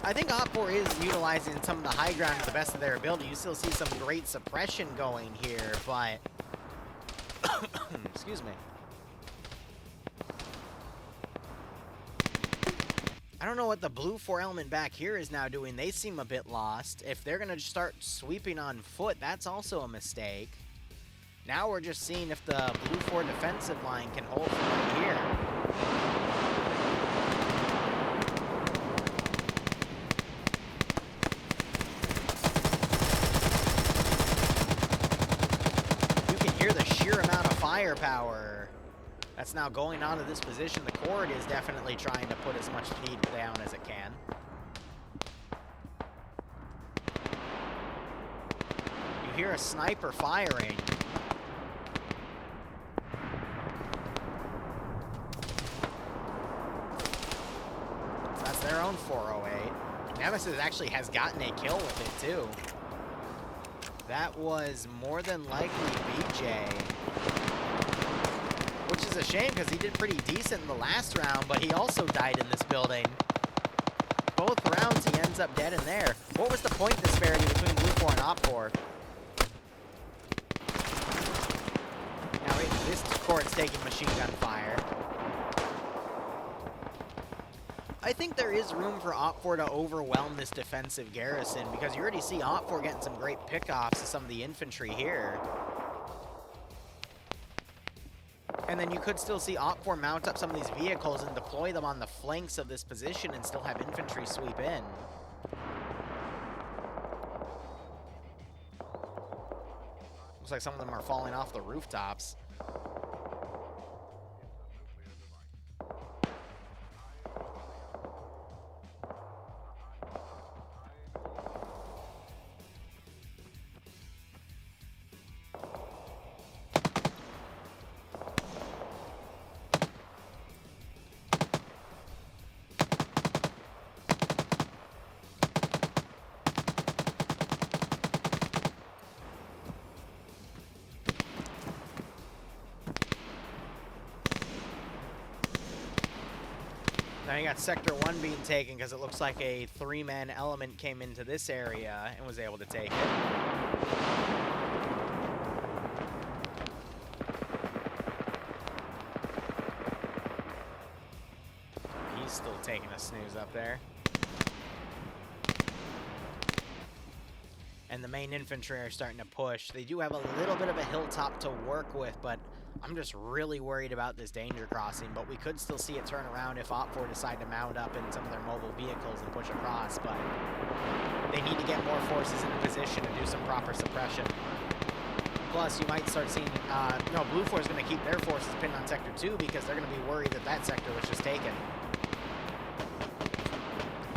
I think Op4 is utilizing some of the high ground to the best of their ability. You still see some great suppression going here, but... Excuse me. I don't know what the blue 4 element back here is now doing. They seem a bit lost. If they're going to start sweeping on foot, that's also a mistake. Now we're just seeing if the blue 4 defensive line can hold from right here. You can hear the sheer amount of firepower that's now going on to this position. The Cord is definitely trying to put as much speed down as it can. You hear a sniper firing. So that's their own 408. Nemesis actually has gotten a kill with it too. That was more than likely BJ. Which is a shame because he did pretty decent in the last round, but he also died in this building. Both rounds he ends up dead in there. What was the point disparity between Blue 4 and Op 4? Now this Cord's taking machine gun fire. I think there is room for Op 4 to overwhelm this defensive garrison because you already see Op 4 getting some great pickoffs of some of the infantry here. And then you could still see Op 4 mount up some of these vehicles and deploy them on the flanks of this position and still have infantry sweep in. Looks like some of them are falling off the rooftops. Now you got Sector 1 being taken because it looks like a 3-man element came into this area and was able to take it. He's still taking a snooze up there. And the main infantry are starting to push. They do have a little bit of a hilltop to work with, but I'm just really worried about this danger crossing. But we could still see it turn around if Op 4 decide to mount up in some of their mobile vehicles and push across. But they need to get more forces in position to do some proper suppression. Plus, you might start seeing... no, Blue 4 is going to keep their forces pinned on Sector 2 because they're going to be worried that that sector was just taken.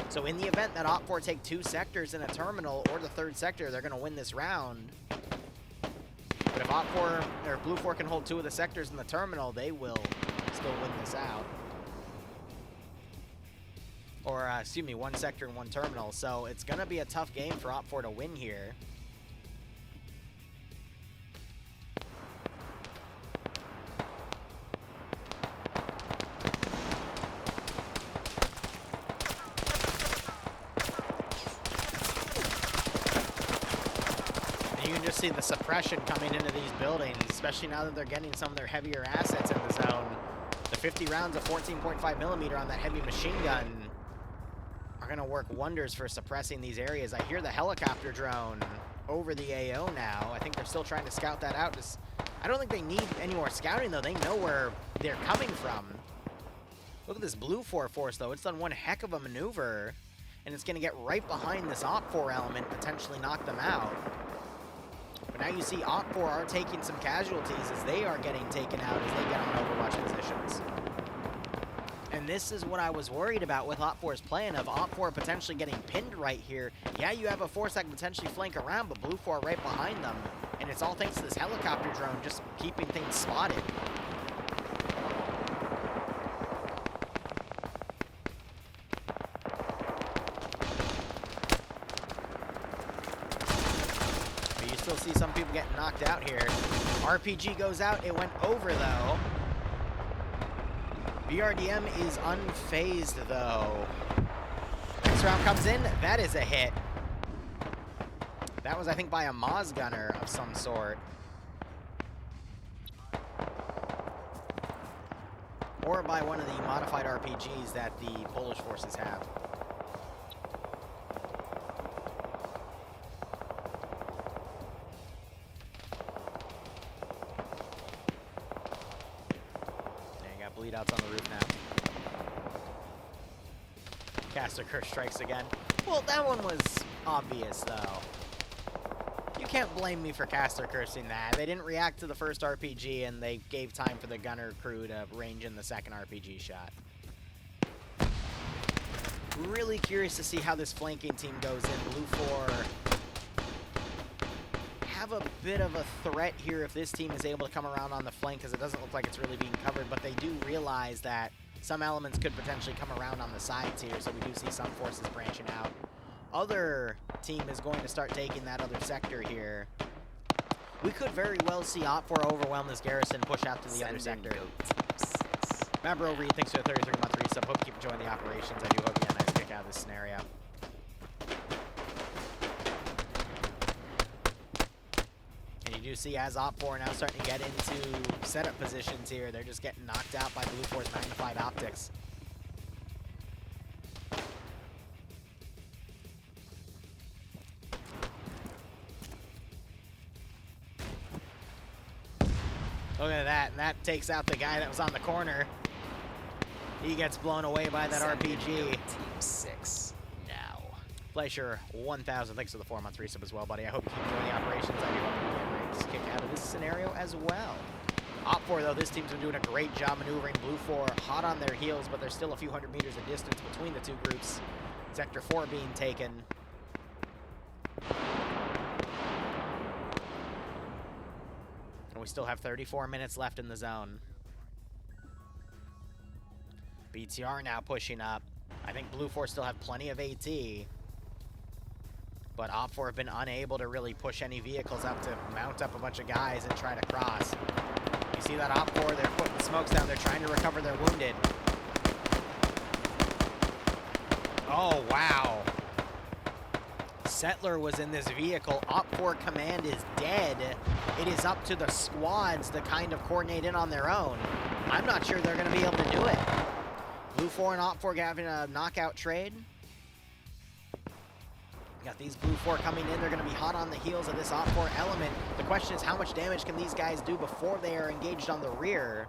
So in the event that Op 4 take 2 sectors in a terminal or the 3rd sector, they're going to win this round. But if Op 4 or Blue 4 can hold 2 of the sectors in the terminal, they will still win this out. Or, excuse me, 1 sector and 1 terminal. So it's going to be a tough game for Op 4 to win here. See the suppression coming into these buildings, especially now that they're getting some of their heavier assets in the zone. The 50 rounds of 14.5 millimeter on that heavy machine gun are going to work wonders for suppressing these areas. I hear the helicopter drone over the AO now. I think they're still trying to scout that out. I don't think they need any more scouting, though. They know where they're coming from. Look at this Blue 4 force, though. It's done one heck of a maneuver, and it's going to get right behind this Op 4 element, potentially knock them out. But now you see Op 4 are taking some casualties as they are getting taken out as they get on Overwatch positions. And this is what I was worried about with Op 4's plan of Op 4 potentially getting pinned right here. Yeah, you have a force that can potentially flank around, but Blue 4 right behind them. And it's all thanks to this helicopter drone just keeping things spotted. still see some people getting knocked out here. RPG goes out. It went over, though. BRDM is unfazed, though. Next round comes in. That is a hit. That was, I think, by a Moz gunner of some sort. Or by one of the modified RPGs that the Polish forces have. Bleed outs on the roof now. Caster Curse strikes again. Well, that one was obvious, though. You can't blame me for Caster Cursing that. They didn't react to the first RPG, and they gave time for the gunner crew to range in the second RPG shot. Really curious to see how this flanking team goes in. Blue 4 have a bit of a threat here if this team is able to come around on the flank, because it doesn't look like it's really being covered, but they do realize that some elements could potentially come around on the sides here, so we do see some forces branching out. Other team is going to start taking that other sector here. We could very well see Op4 overwhelm this garrison, push out to the other sector. Mabro Reed, thanks for the 33-month resub. Hope you keep enjoying the operations. I do hope you get a nice kick out of this scenario. You do see as Op4 now starting to get into setup positions here. They're just getting knocked out by Blue 4's magnified optics. Look at that, and that takes out the guy that was on the corner. He gets blown away by that RPG. Team 6 now. Fleischer 1000, thanks for the 4-month resub as well, buddy. I hope you keep enjoying the operations. I do hope you get a nice kick out of this scenario as well. Op4, though, this team's been doing a great job maneuvering. Blue 4 hot on their heels, but there's still a few hundred meters of distance between the two groups. Sector 4 being taken. And we still have 34 minutes left in the zone. BTR now pushing up. I think Blue 4 still have plenty of AT. But Op4 have been unable to really push any vehicles up to mount up a bunch of guys and try to cross. You see that Op4, they're putting the smokes down. They're trying to recover their wounded. Oh, wow. Settler was in this vehicle. Op4 command is dead. It is up to the squads to kind of coordinate in on their own. I'm not sure they're going to be able to do it. Blue 4 and Op4 having a knockout trade. Got these Blue 4 coming in. They're going to be hot on the heels of this Op4 element. The question is, how much damage can these guys do before they are engaged on the rear?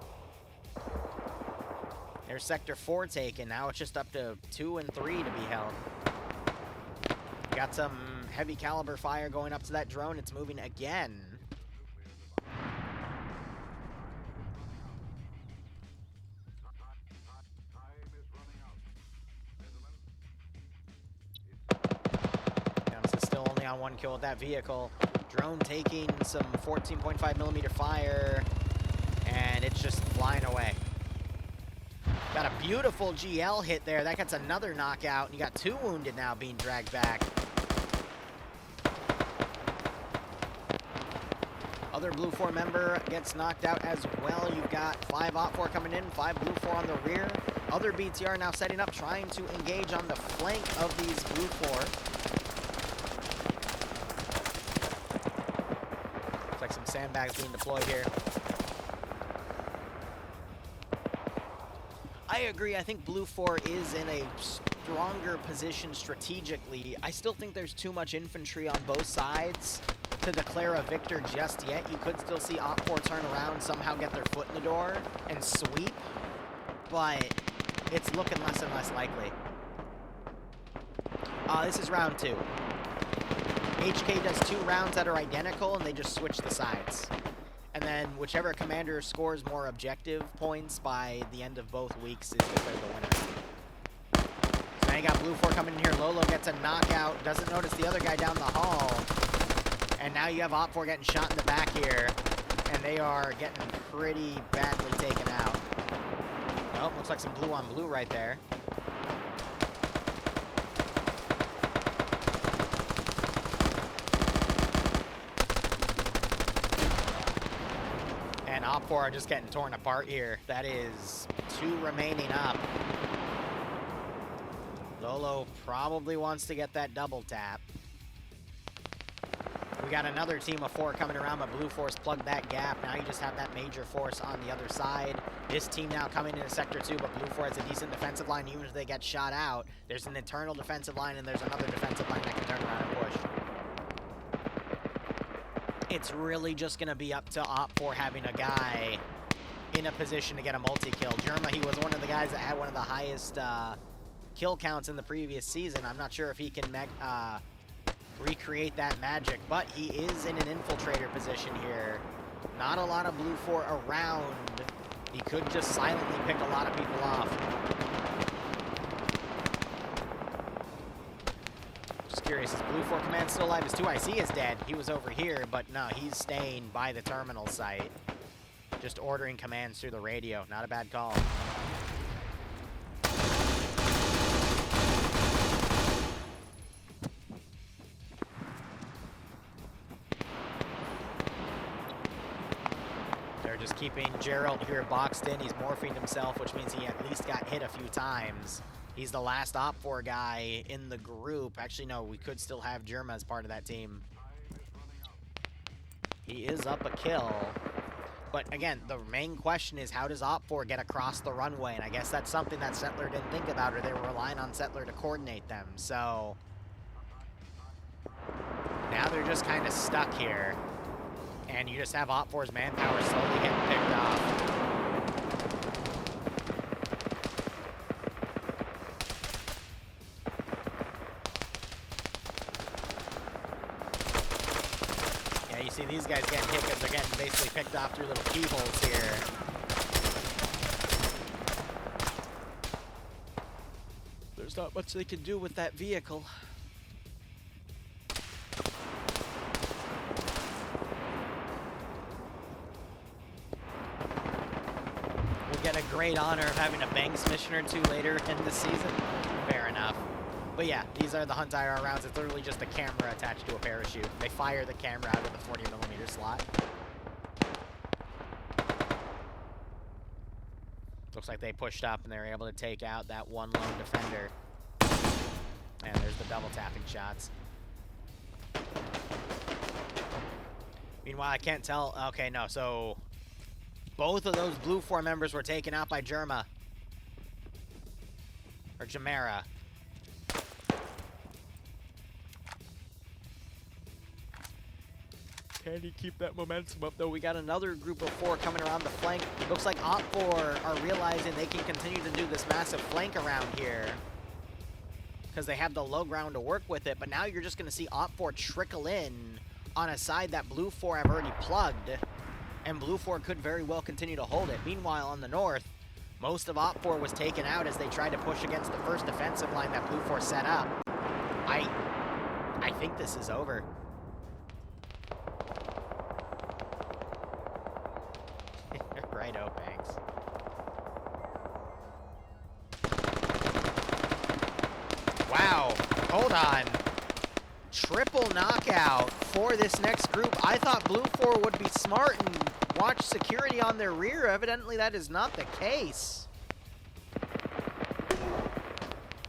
There's Sector 4 taken. Now it's just up to 2 and 3 to be held. Got some heavy caliber fire going up to that drone. It's moving again. Still only on 1 kill with that vehicle. Drone taking some 14.5mm fire, and it's just flying away. Got a beautiful GL hit there. That gets another knockout, and you got 2 wounded now being dragged back. Other Blue 4 member gets knocked out as well. You've got 5 Op4 coming in, 5 Blue 4 on the rear. Other BTR now setting up, trying to engage on the flank of these Blue 4. Like some sandbags being deployed here. I agree. I think Blue 4 is in a stronger position strategically. I still think there's too much infantry on both sides to declare a victor just yet. You could still see Op4 turn around, somehow get their foot in the door, and sweep, but it's looking less and less likely. This is round 2. HK does 2 rounds that are identical, and they just switch the sides. And then whichever commander scores more objective points by the end of both weeks is declared the winner. So now you got Blue 4 coming in here. Lolo gets a knockout, doesn't notice the other guy down the hall. And now you have Op4 getting shot in the back here, and they are getting pretty badly taken out. Oh, looks like some blue on blue right there. 4 are just getting torn apart here. That is 2 remaining up. Lolo probably wants to get that double tap. We got another team of 4 coming around, but Blue Force plugged that gap. Now you just have that major force on the other side. This team now coming into Sector 2, but Blue Force has a decent defensive line. Even if they get shot out, there's an internal defensive line, and there's another defensive line that can turn around and push. It's really just going to be up to Op4 having a guy in a position to get a multi-kill. Jerma, he was one of the guys that had one of the highest kill counts in the previous season. I'm not sure if he can recreate that magic, but he is in an infiltrator position here. Not a lot of Blue 4 around. He could just silently pick a lot of people off. Just curious, is Blue 4 Command still alive? His 2IC is dead. He was over here, but no, he's staying by the terminal site. Just ordering commands through the radio. Not a bad call. Just keeping Gerald here boxed in. He's morphing himself, which means he at least got hit a few times. He's the last Op4 guy in the group. Actually, no, we could still have Germa as part of that team. He is up a kill. But again, the main question is, how does Op4 get across the runway? And I guess that's something that Settler didn't think about, or they were relying on Settler to coordinate them. So now they're just kind of stuck here. And you just have Op4's manpower slowly getting picked off. Yeah, you see these guys getting hit because they're getting basically picked off through little keyholes here. There's not much they can do with that vehicle. Get a great honor of having a Banks mission or 2 later in the season. Fair enough. But yeah, these are the Hunt IR rounds. It's literally just a camera attached to a parachute. They fire the camera out of the 40mm slot. Looks like they pushed up and they were able to take out that one lone defender. And there's the double tapping shots. Meanwhile, I can't tell. Okay, no, so both of those Blue 4 members were taken out by Germa. Or Jamera. Can he keep that momentum up, though? We got another group of 4 coming around the flank. Looks like Op4 are realizing they can continue to do this massive flank around here, because they have the low ground to work with it. But now you're just going to see Op4 trickle in on a side that Blue 4 have already plugged. And Blue 4 could very well continue to hold it. Meanwhile, on the north, most of Op4 was taken out as they tried to push against the first defensive line that Blue 4 set up. I think this is over. Righto, Banks. Wow, hold on. Triple knockout for this next group. I thought Blue 4 would be smart and watch security on their rear. Evidently, that is not the case.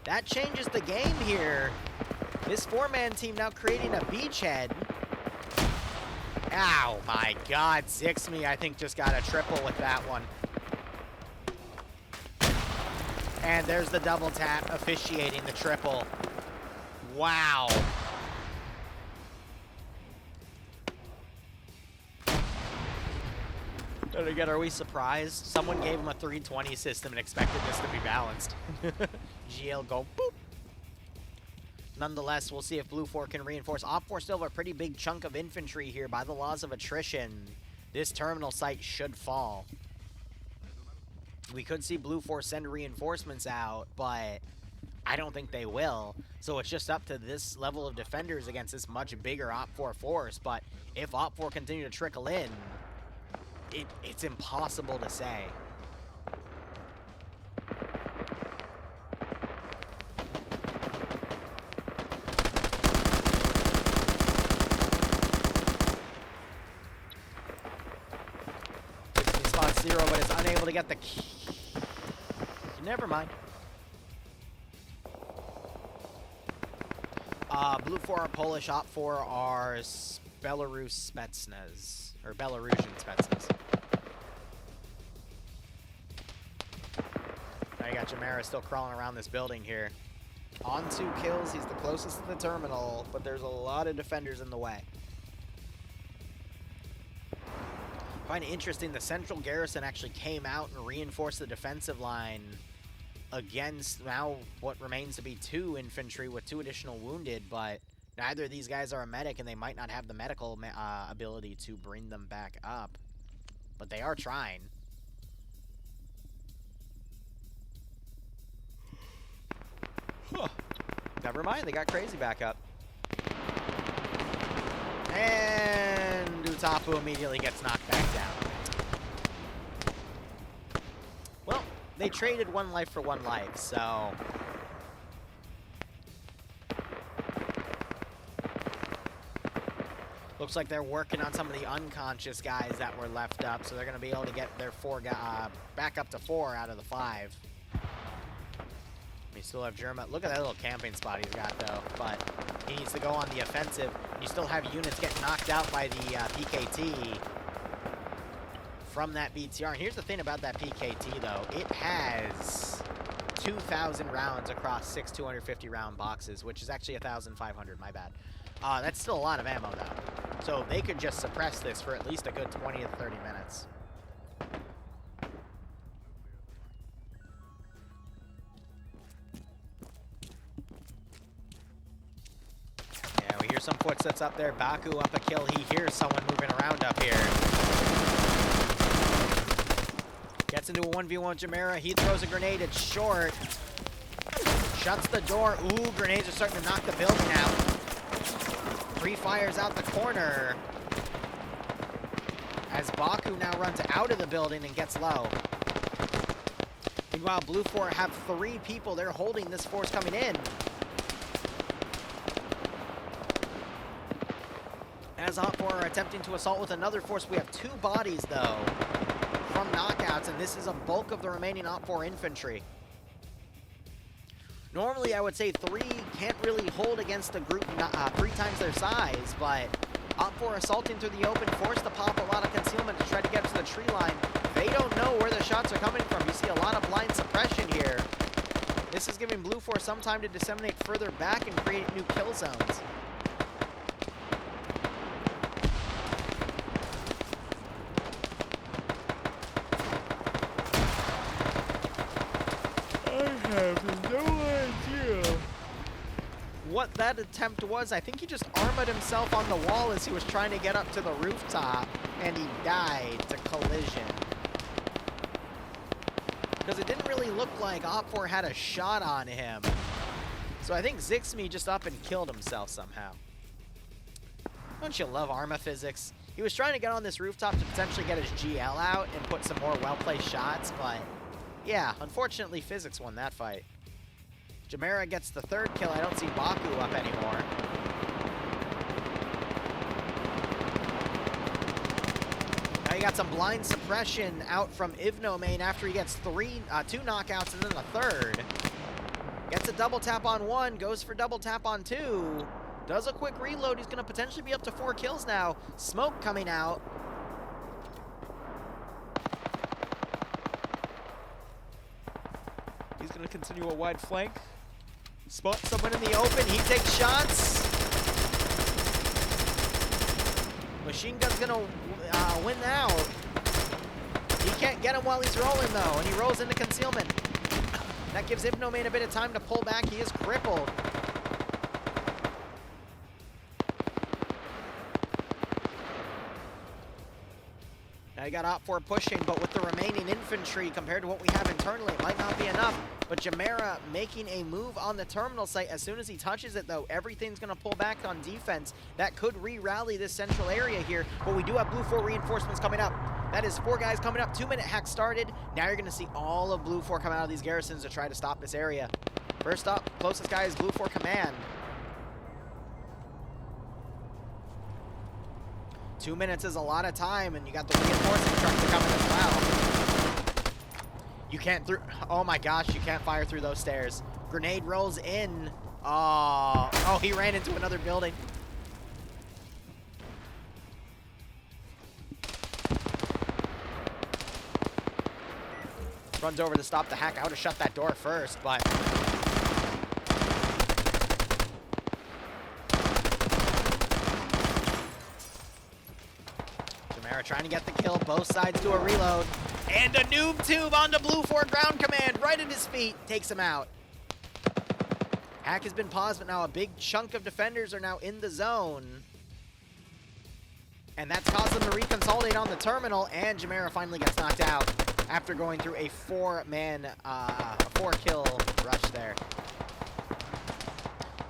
That changes the game here. This 4-man team now creating a beachhead. Ow, my God. Zixme, I think, just got a triple with that one. And there's the double tap officiating the triple. Wow. And again, are we surprised? Someone gave him a 320 system and expected this to be balanced. GL go boop. Nonetheless, we'll see if Blue 4 can reinforce. Op4 still have a pretty big chunk of infantry here. By the laws of attrition, this terminal site should fall. We could see Blue 4 send reinforcements out, but I don't think they will. So it's just up to this level of defenders against this much bigger Op4 force. But if Op4 continue to trickle in, it's impossible to say. against Liru, but it's unable to get the key. Never mind. Blue 4 are Polish, Op 4 are Belarus Spetsnaz, or Belarusian Spetsnaz. Now you got Jamera still crawling around this building here. On 2 kills, he's the closest to the terminal, but there's a lot of defenders in the way. I find it interesting, the central garrison actually came out and reinforced the defensive line against now what remains to be 2 infantry with 2 additional wounded, but neither of these guys are a medic, and they might not have the medical ability to bring them back up. But they are trying. Huh. Never mind, they got crazy back up. And Utapu immediately gets knocked back down. Well, they traded 1 life for 1 life, so... Looks like they're working on some of the unconscious guys that were left up, so they're going to be able to get their 4 back up to 4 out of the 5. We still have Germa. Look at that little camping spot he's got, though. But he needs to go on the offensive. You still have units getting knocked out by the PKT from that BTR. And here's the thing about that PKT, though. It has 2,000 rounds across 6 250-round boxes, which is actually 1,500, my bad. That's still a lot of ammo, though. So they could just suppress this for at least a good 20 to 30 minutes. Yeah, we hear some footsteps up there. Baku up a kill. He hears someone moving around up here. Gets into a 1v1 Jamera. He throws a grenade. It's short. Shuts the door. Ooh, grenades are starting to knock the building out. 3 fires out the corner. As Baku now runs out of the building and gets low. Meanwhile, Blue 4 have 3 people. They're holding this force coming in. As Op 4 are attempting to assault with another force, we have 2 bodies, though, from knockouts, and this is a bulk of the remaining Op 4 infantry. Normally, I would say 3 can't really hold against a group 3 times their size, but Op 4 assaulting through the open, forced to pop a lot of concealment to try to get to the tree line. They don't know where the shots are coming from. You see a lot of blind suppression here. This is giving Blue 4 some time to disseminate further back and create new kill zones. What that attempt was, I think he just armored himself on the wall as he was trying to get up to the rooftop, and he died to collision. Because it didn't really look like Op 4 had a shot on him. So I think Zixme just up and killed himself somehow. Don't you love Arma physics? He was trying to get on this rooftop to potentially get his GL out and put some more well-placed shots, but yeah, unfortunately physics won that fight. Jamera gets the 3rd kill. I don't see Baku up anymore. Now you got some blind suppression out from Ivnomain after he gets 2 knockouts and then a 3rd. Gets a double tap on 1, goes for double tap on 2. Does a quick reload. He's going to potentially be up to 4 kills now. Smoke coming out. He's going to continue a wide flank. Spot someone in the open. He takes shots. Machine Gun's going to win now. He can't get him while he's rolling, though, and he rolls into concealment. That gives Ivnomain a bit of time to pull back. He is crippled. Now you got Op 4 pushing, but with the remaining infantry compared to what we have internally, it might not be enough. But Jamera making a move on the terminal site. As soon as he touches it, though, everything's going to pull back on defense. That could re-rally this central area here, but we do have Blue 4 reinforcements coming up. That is 4 guys coming up. 2-minute hack started. Now you're going to see all of Blue 4 come out of these garrisons to try to stop this area. First up, closest guy is Blue 4 Command. 2 minutes is a lot of time, and you got the reinforcing trucks coming as well. You can't oh my gosh, you can't fire through those stairs. Grenade rolls in. Oh, he ran into another building. Runs over to stop the hack. I would have shut that door first, but Jamera trying to get the kill. Both sides do a reload. And a noob tube onto Blue 4 ground command right at his feet. Takes him out. Hack has been paused, but now a big chunk of defenders are now in the zone. And that's caused them to reconsolidate on the terminal, and Jamera finally gets knocked out after going through a 4-man, 4-kill rush there.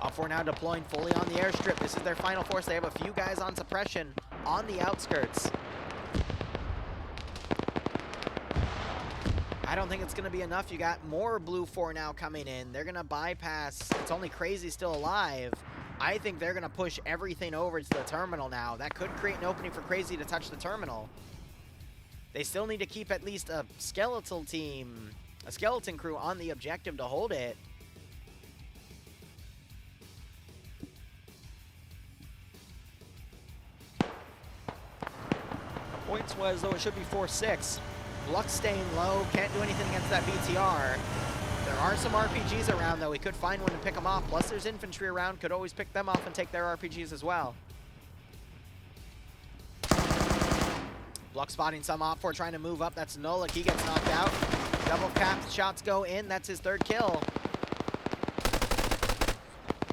Up4 now deploying fully on the airstrip. This is their final force. They have a few guys on suppression on the outskirts. I don't think it's going to be enough. You got more Blue 4 now coming in. They're going to bypass. It's only Crazy still alive. I think they're going to push everything over to the terminal now. That could create an opening for Crazy to touch the terminal. They still need to keep at least a skeletal team, a skeleton crew on the objective to hold it. Points-wise, though, it should be 4-6. Luck staying low, can't do anything against that BTR. There are some RPGs around, though. We could find one and pick them off. Plus, there's infantry around. Could always pick them off and take their RPGs as well. Bluck spotting some Op4 trying to move up. That's Nolik. He gets knocked out. Double cap shots go in. That's his 3rd kill.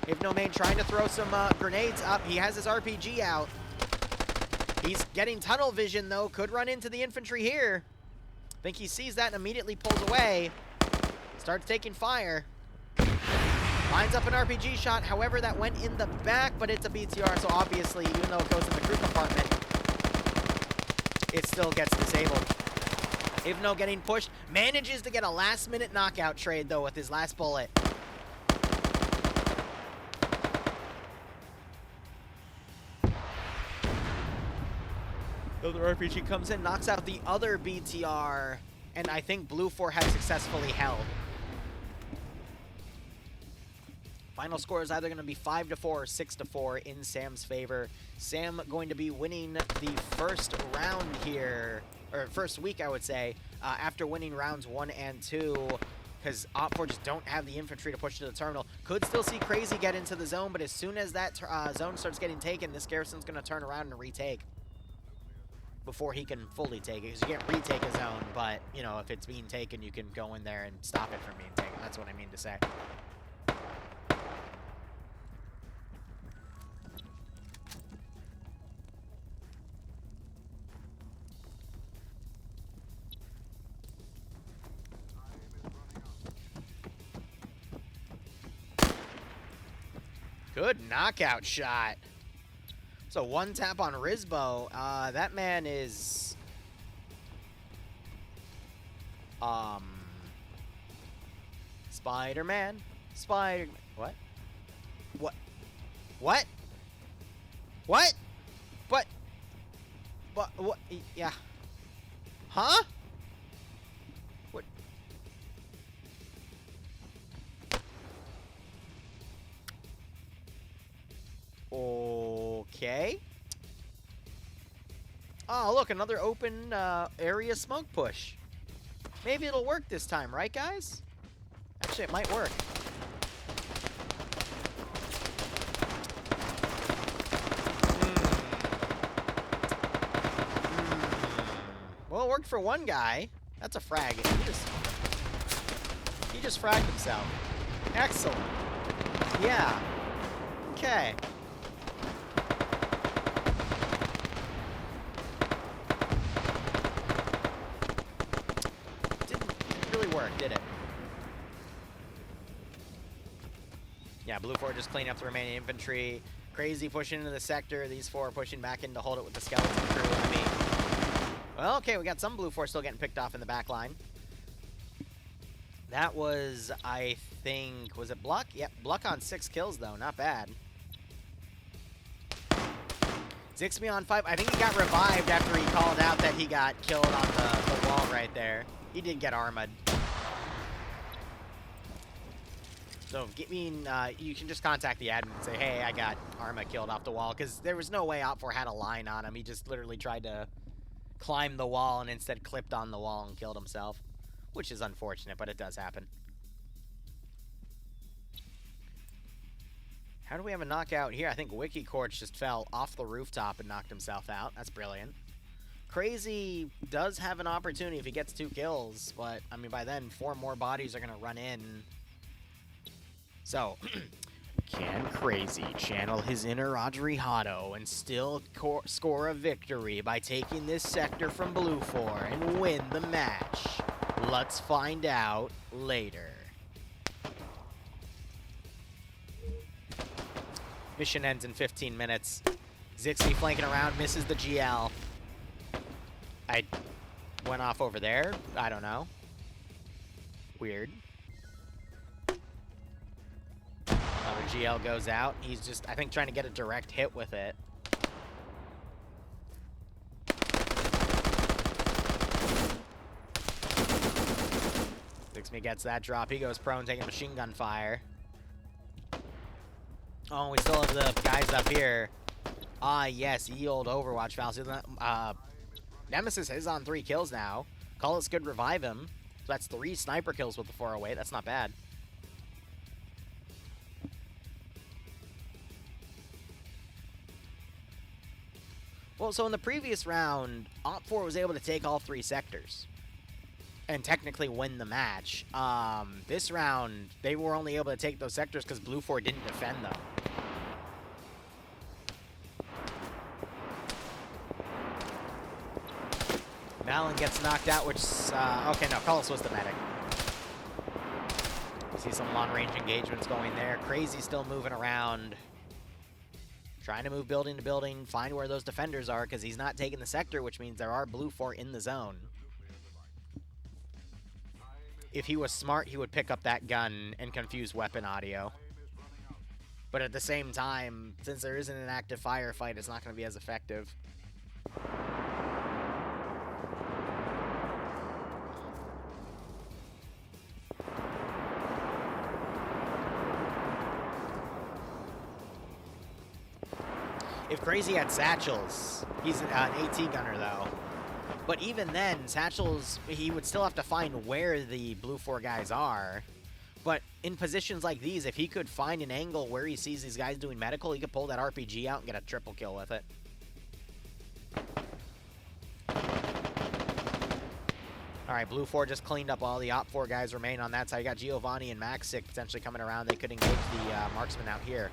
Hypnomain trying to throw some grenades up. He has his RPG out. He's getting tunnel vision, though. Could run into the infantry here. I think he sees that and immediately pulls away. Starts taking fire. Lines up an RPG shot. However, that went in the back, but it's a BTR, so obviously, even though it goes in the crew compartment, it still gets disabled. Hypno getting pushed. Manages to get a last-minute knockout trade, though, with his last bullet. Other RPG comes in, knocks out the other BTR, and I think Blue 4 has successfully held. Final score is either going to be 5-4 or 6-4 in Sam's favor. Sam going to be winning the first round here, or first week, I would say, after winning rounds 1 and 2, because Op4 just don't have the infantry to push to the terminal. Could still see Crazy get into the zone, but as soon as that zone starts getting taken, this garrison's going to turn around and retake before he can fully take it, because you can't retake a zone, but, you know, if it's being taken, you can go in there and stop it from being taken. That's what I mean to say. Good knockout shot. So 1 tap on Rizbo. That man is Spider-Man. What? What? What? What? But what? Yeah. Huh? What? Okay. Oh, look, another open area smoke push. Maybe it'll work this time, right, guys? Actually, it might work. Well, it worked for one guy. That's a frag. He just fragged himself. Excellent. Yeah. Okay. Work, did it? Yeah, Blue 4 just cleaning up the remaining infantry. Crazy pushing into the sector. These 4 are pushing back in to hold it with the skeleton crew. I mean, well, okay, we got some Blue 4 still getting picked off in the back line. That was, I think, was it Bluck? Yep, Bluck on 6 kills, though. Not bad. Zixby on 5. I think he got revived after he called out that he got killed on the wall right there. He did get armored. So, you can just contact the admin and say, hey, I got Arma killed off the wall, because there was no way OPFOR had a line on him. He just literally tried to climb the wall and instead clipped on the wall and killed himself, which is unfortunate, but it does happen. How do we have a knockout here? I think WikiQuartz just fell off the rooftop and knocked himself out. That's brilliant. Crazy does have an opportunity if he gets 2 kills, but, I mean, by then, 4 more bodies are going to run in. So, can Crazy channel his inner Audrey Hotto and still score a victory by taking this sector from Blue 4 and win the match? Let's find out later. Mission ends in 15 minutes. Zixby flanking around, misses the GL. I went off over there. I don't know. Weird. Another GL goes out. He's just, I think, trying to get a direct hit with it. Zixby gets that drop. He goes prone, taking machine gun fire. Oh, we still have the guys up here. Ah, yes, ye old Overwatch fallacy. Nemesis is on 3 kills now. Cullis could revive him. So that's 3 sniper kills with the 408. That's not bad. Well, so in the previous round, OPFOR was able to take all 3 sectors and technically win the match. This round, they were only able to take those sectors because Blue 4 didn't defend them. Malin gets knocked out, which, okay, no, Cullis was the medic. See some long-range engagements going there. Crazy still moving around. Trying to move building to building, find where those defenders are, because he's not taking the sector, which means there are Blue 4 in the zone. If he was smart, he would pick up that gun and confuse weapon audio. But at the same time, since there isn't an active firefight, it's not going to be as effective. If Crazy had satchels, he's an AT gunner though. But even then, satchels, he would still have to find where the Blue 4 guys are. But in positions like these, if he could find an angle where he sees these guys doing medical, he could pull that RPG out and get a triple kill with it. Alright, Blue 4 just cleaned up all the OPFOR guys remain on that side. You got Giovanni and Maxic potentially coming around. They could engage the marksman out here.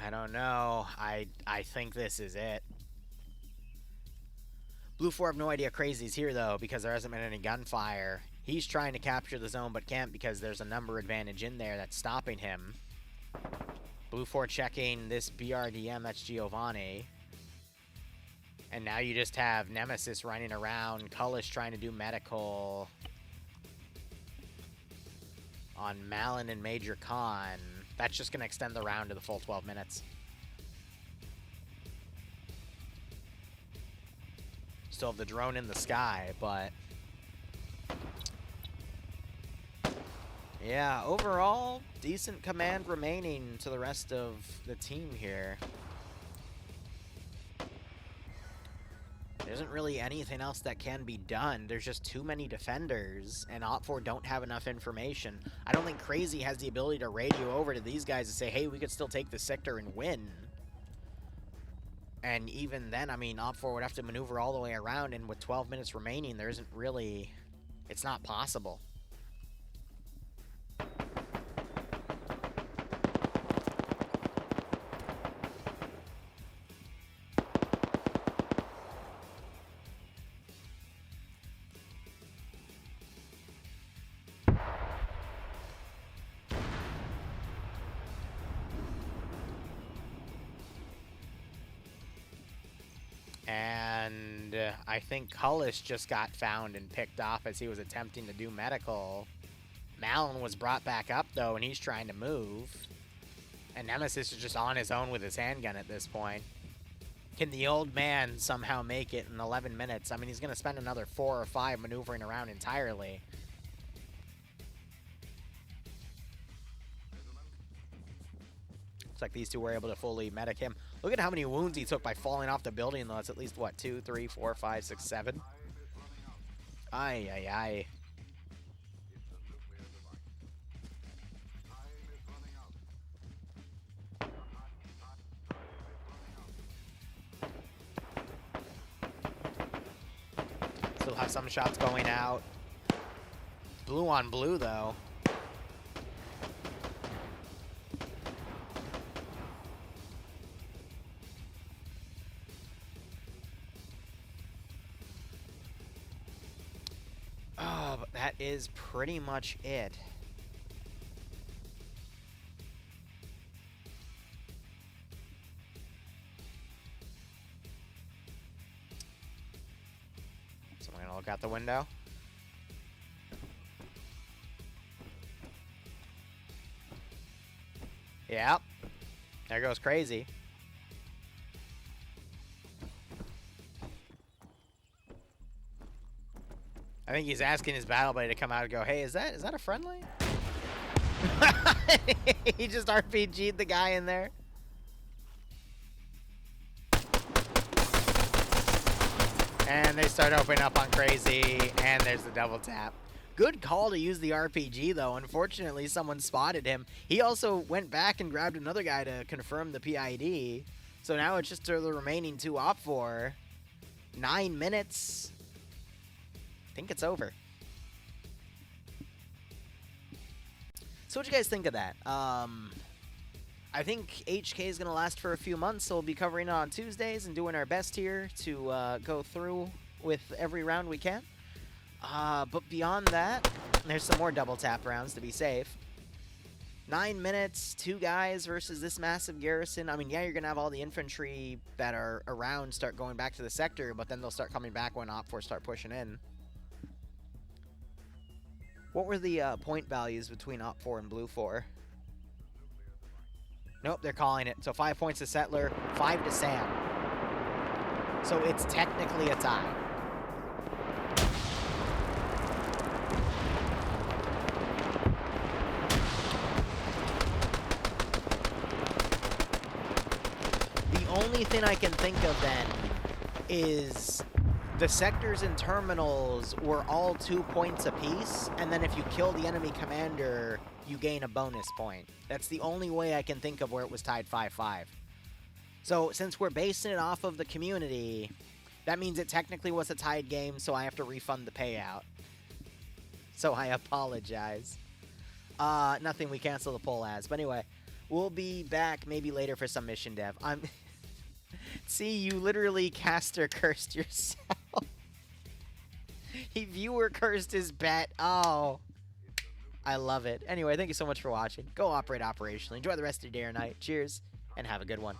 I don't know. I think this is it. Blue 4 have no idea Crazy's here, though, because there hasn't been any gunfire. He's trying to capture the zone, but can't because there's a number advantage in there that's stopping him. Blue 4 checking this BRDM, that's Giovanni. And now you just have Nemesis running around, Cullis trying to do medical on Malin and Major Khan. That's just going to extend the round to the full 12 minutes. Still have the drone in the sky, but... yeah, overall, decent command remaining to the rest of the team here. There isn't really anything else that can be done. There's just too many defenders, and OPFOR don't have enough information. I don't think Crazy has the ability to radio over to these guys and say, hey, we could still take the sector and win. And even then, I mean, OPFOR would have to maneuver all the way around, and with 12 minutes remaining, there isn't really... it's not possible. And I think Cullis just got found and picked off as he was attempting to do medical. Malin was brought back up, though, and he's trying to move. And Nemesis is just on his own with his handgun at this point. Can the old man somehow make it in 11 minutes? I mean, he's going to spend another 4 or 5 maneuvering around entirely. Looks like these two were able to fully medic him. Look at how many wounds he took by falling off the building, though. That's at least, what, 2, 3, 4, 5, 6, 7? Ay, ay, ay. Still have some shots going out. Blue on blue, though. Oh, but that is pretty much it. Someone gonna look out the window. Yep. There goes Crazy. I think he's asking his battle buddy to come out and go, hey, is that a friendly? He just RPG'd the guy in there. And they start opening up on Crazy, and there's the double tap. Good call to use the RPG, though. Unfortunately, someone spotted him. He also went back and grabbed another guy to confirm the PID. So now it's just the remaining 2 OPFOR. 9 minutes. I think it's over. So what do you guys think of that? I think HK is going to last for a few months, so we'll be covering it on Tuesdays and doing our best here to go through with every round we can. But beyond that, there's some more double tap rounds to be safe. 9 minutes, 2 guys versus this massive garrison. I mean, yeah, you're going to have all the infantry that are around start going back to the sector, but then they'll start coming back when OPFOR start pushing in. What were the point values between OPFOR and Blue 4? Nope, they're calling it. So 5 points to Settler, 5 to Sam. So it's technically a tie. The only thing I can think of then is the sectors and terminals were all 2 points apiece, and then if you kill the enemy commander, you gain a bonus point. That's the only way I can think of where it was tied 5-5. So since we're basing it off of the community, that means it technically was a tied game, so I have to refund the payout. So I apologize. Nothing we cancel the poll as. But anyway, we'll be back maybe later for some mission dev. See, you literally caster cursed yourself. He viewer cursed his bet. Oh. I love it. Anyway, thank you so much for watching. Go operate operationally. Enjoy the rest of your day or night. Cheers, and have a good one.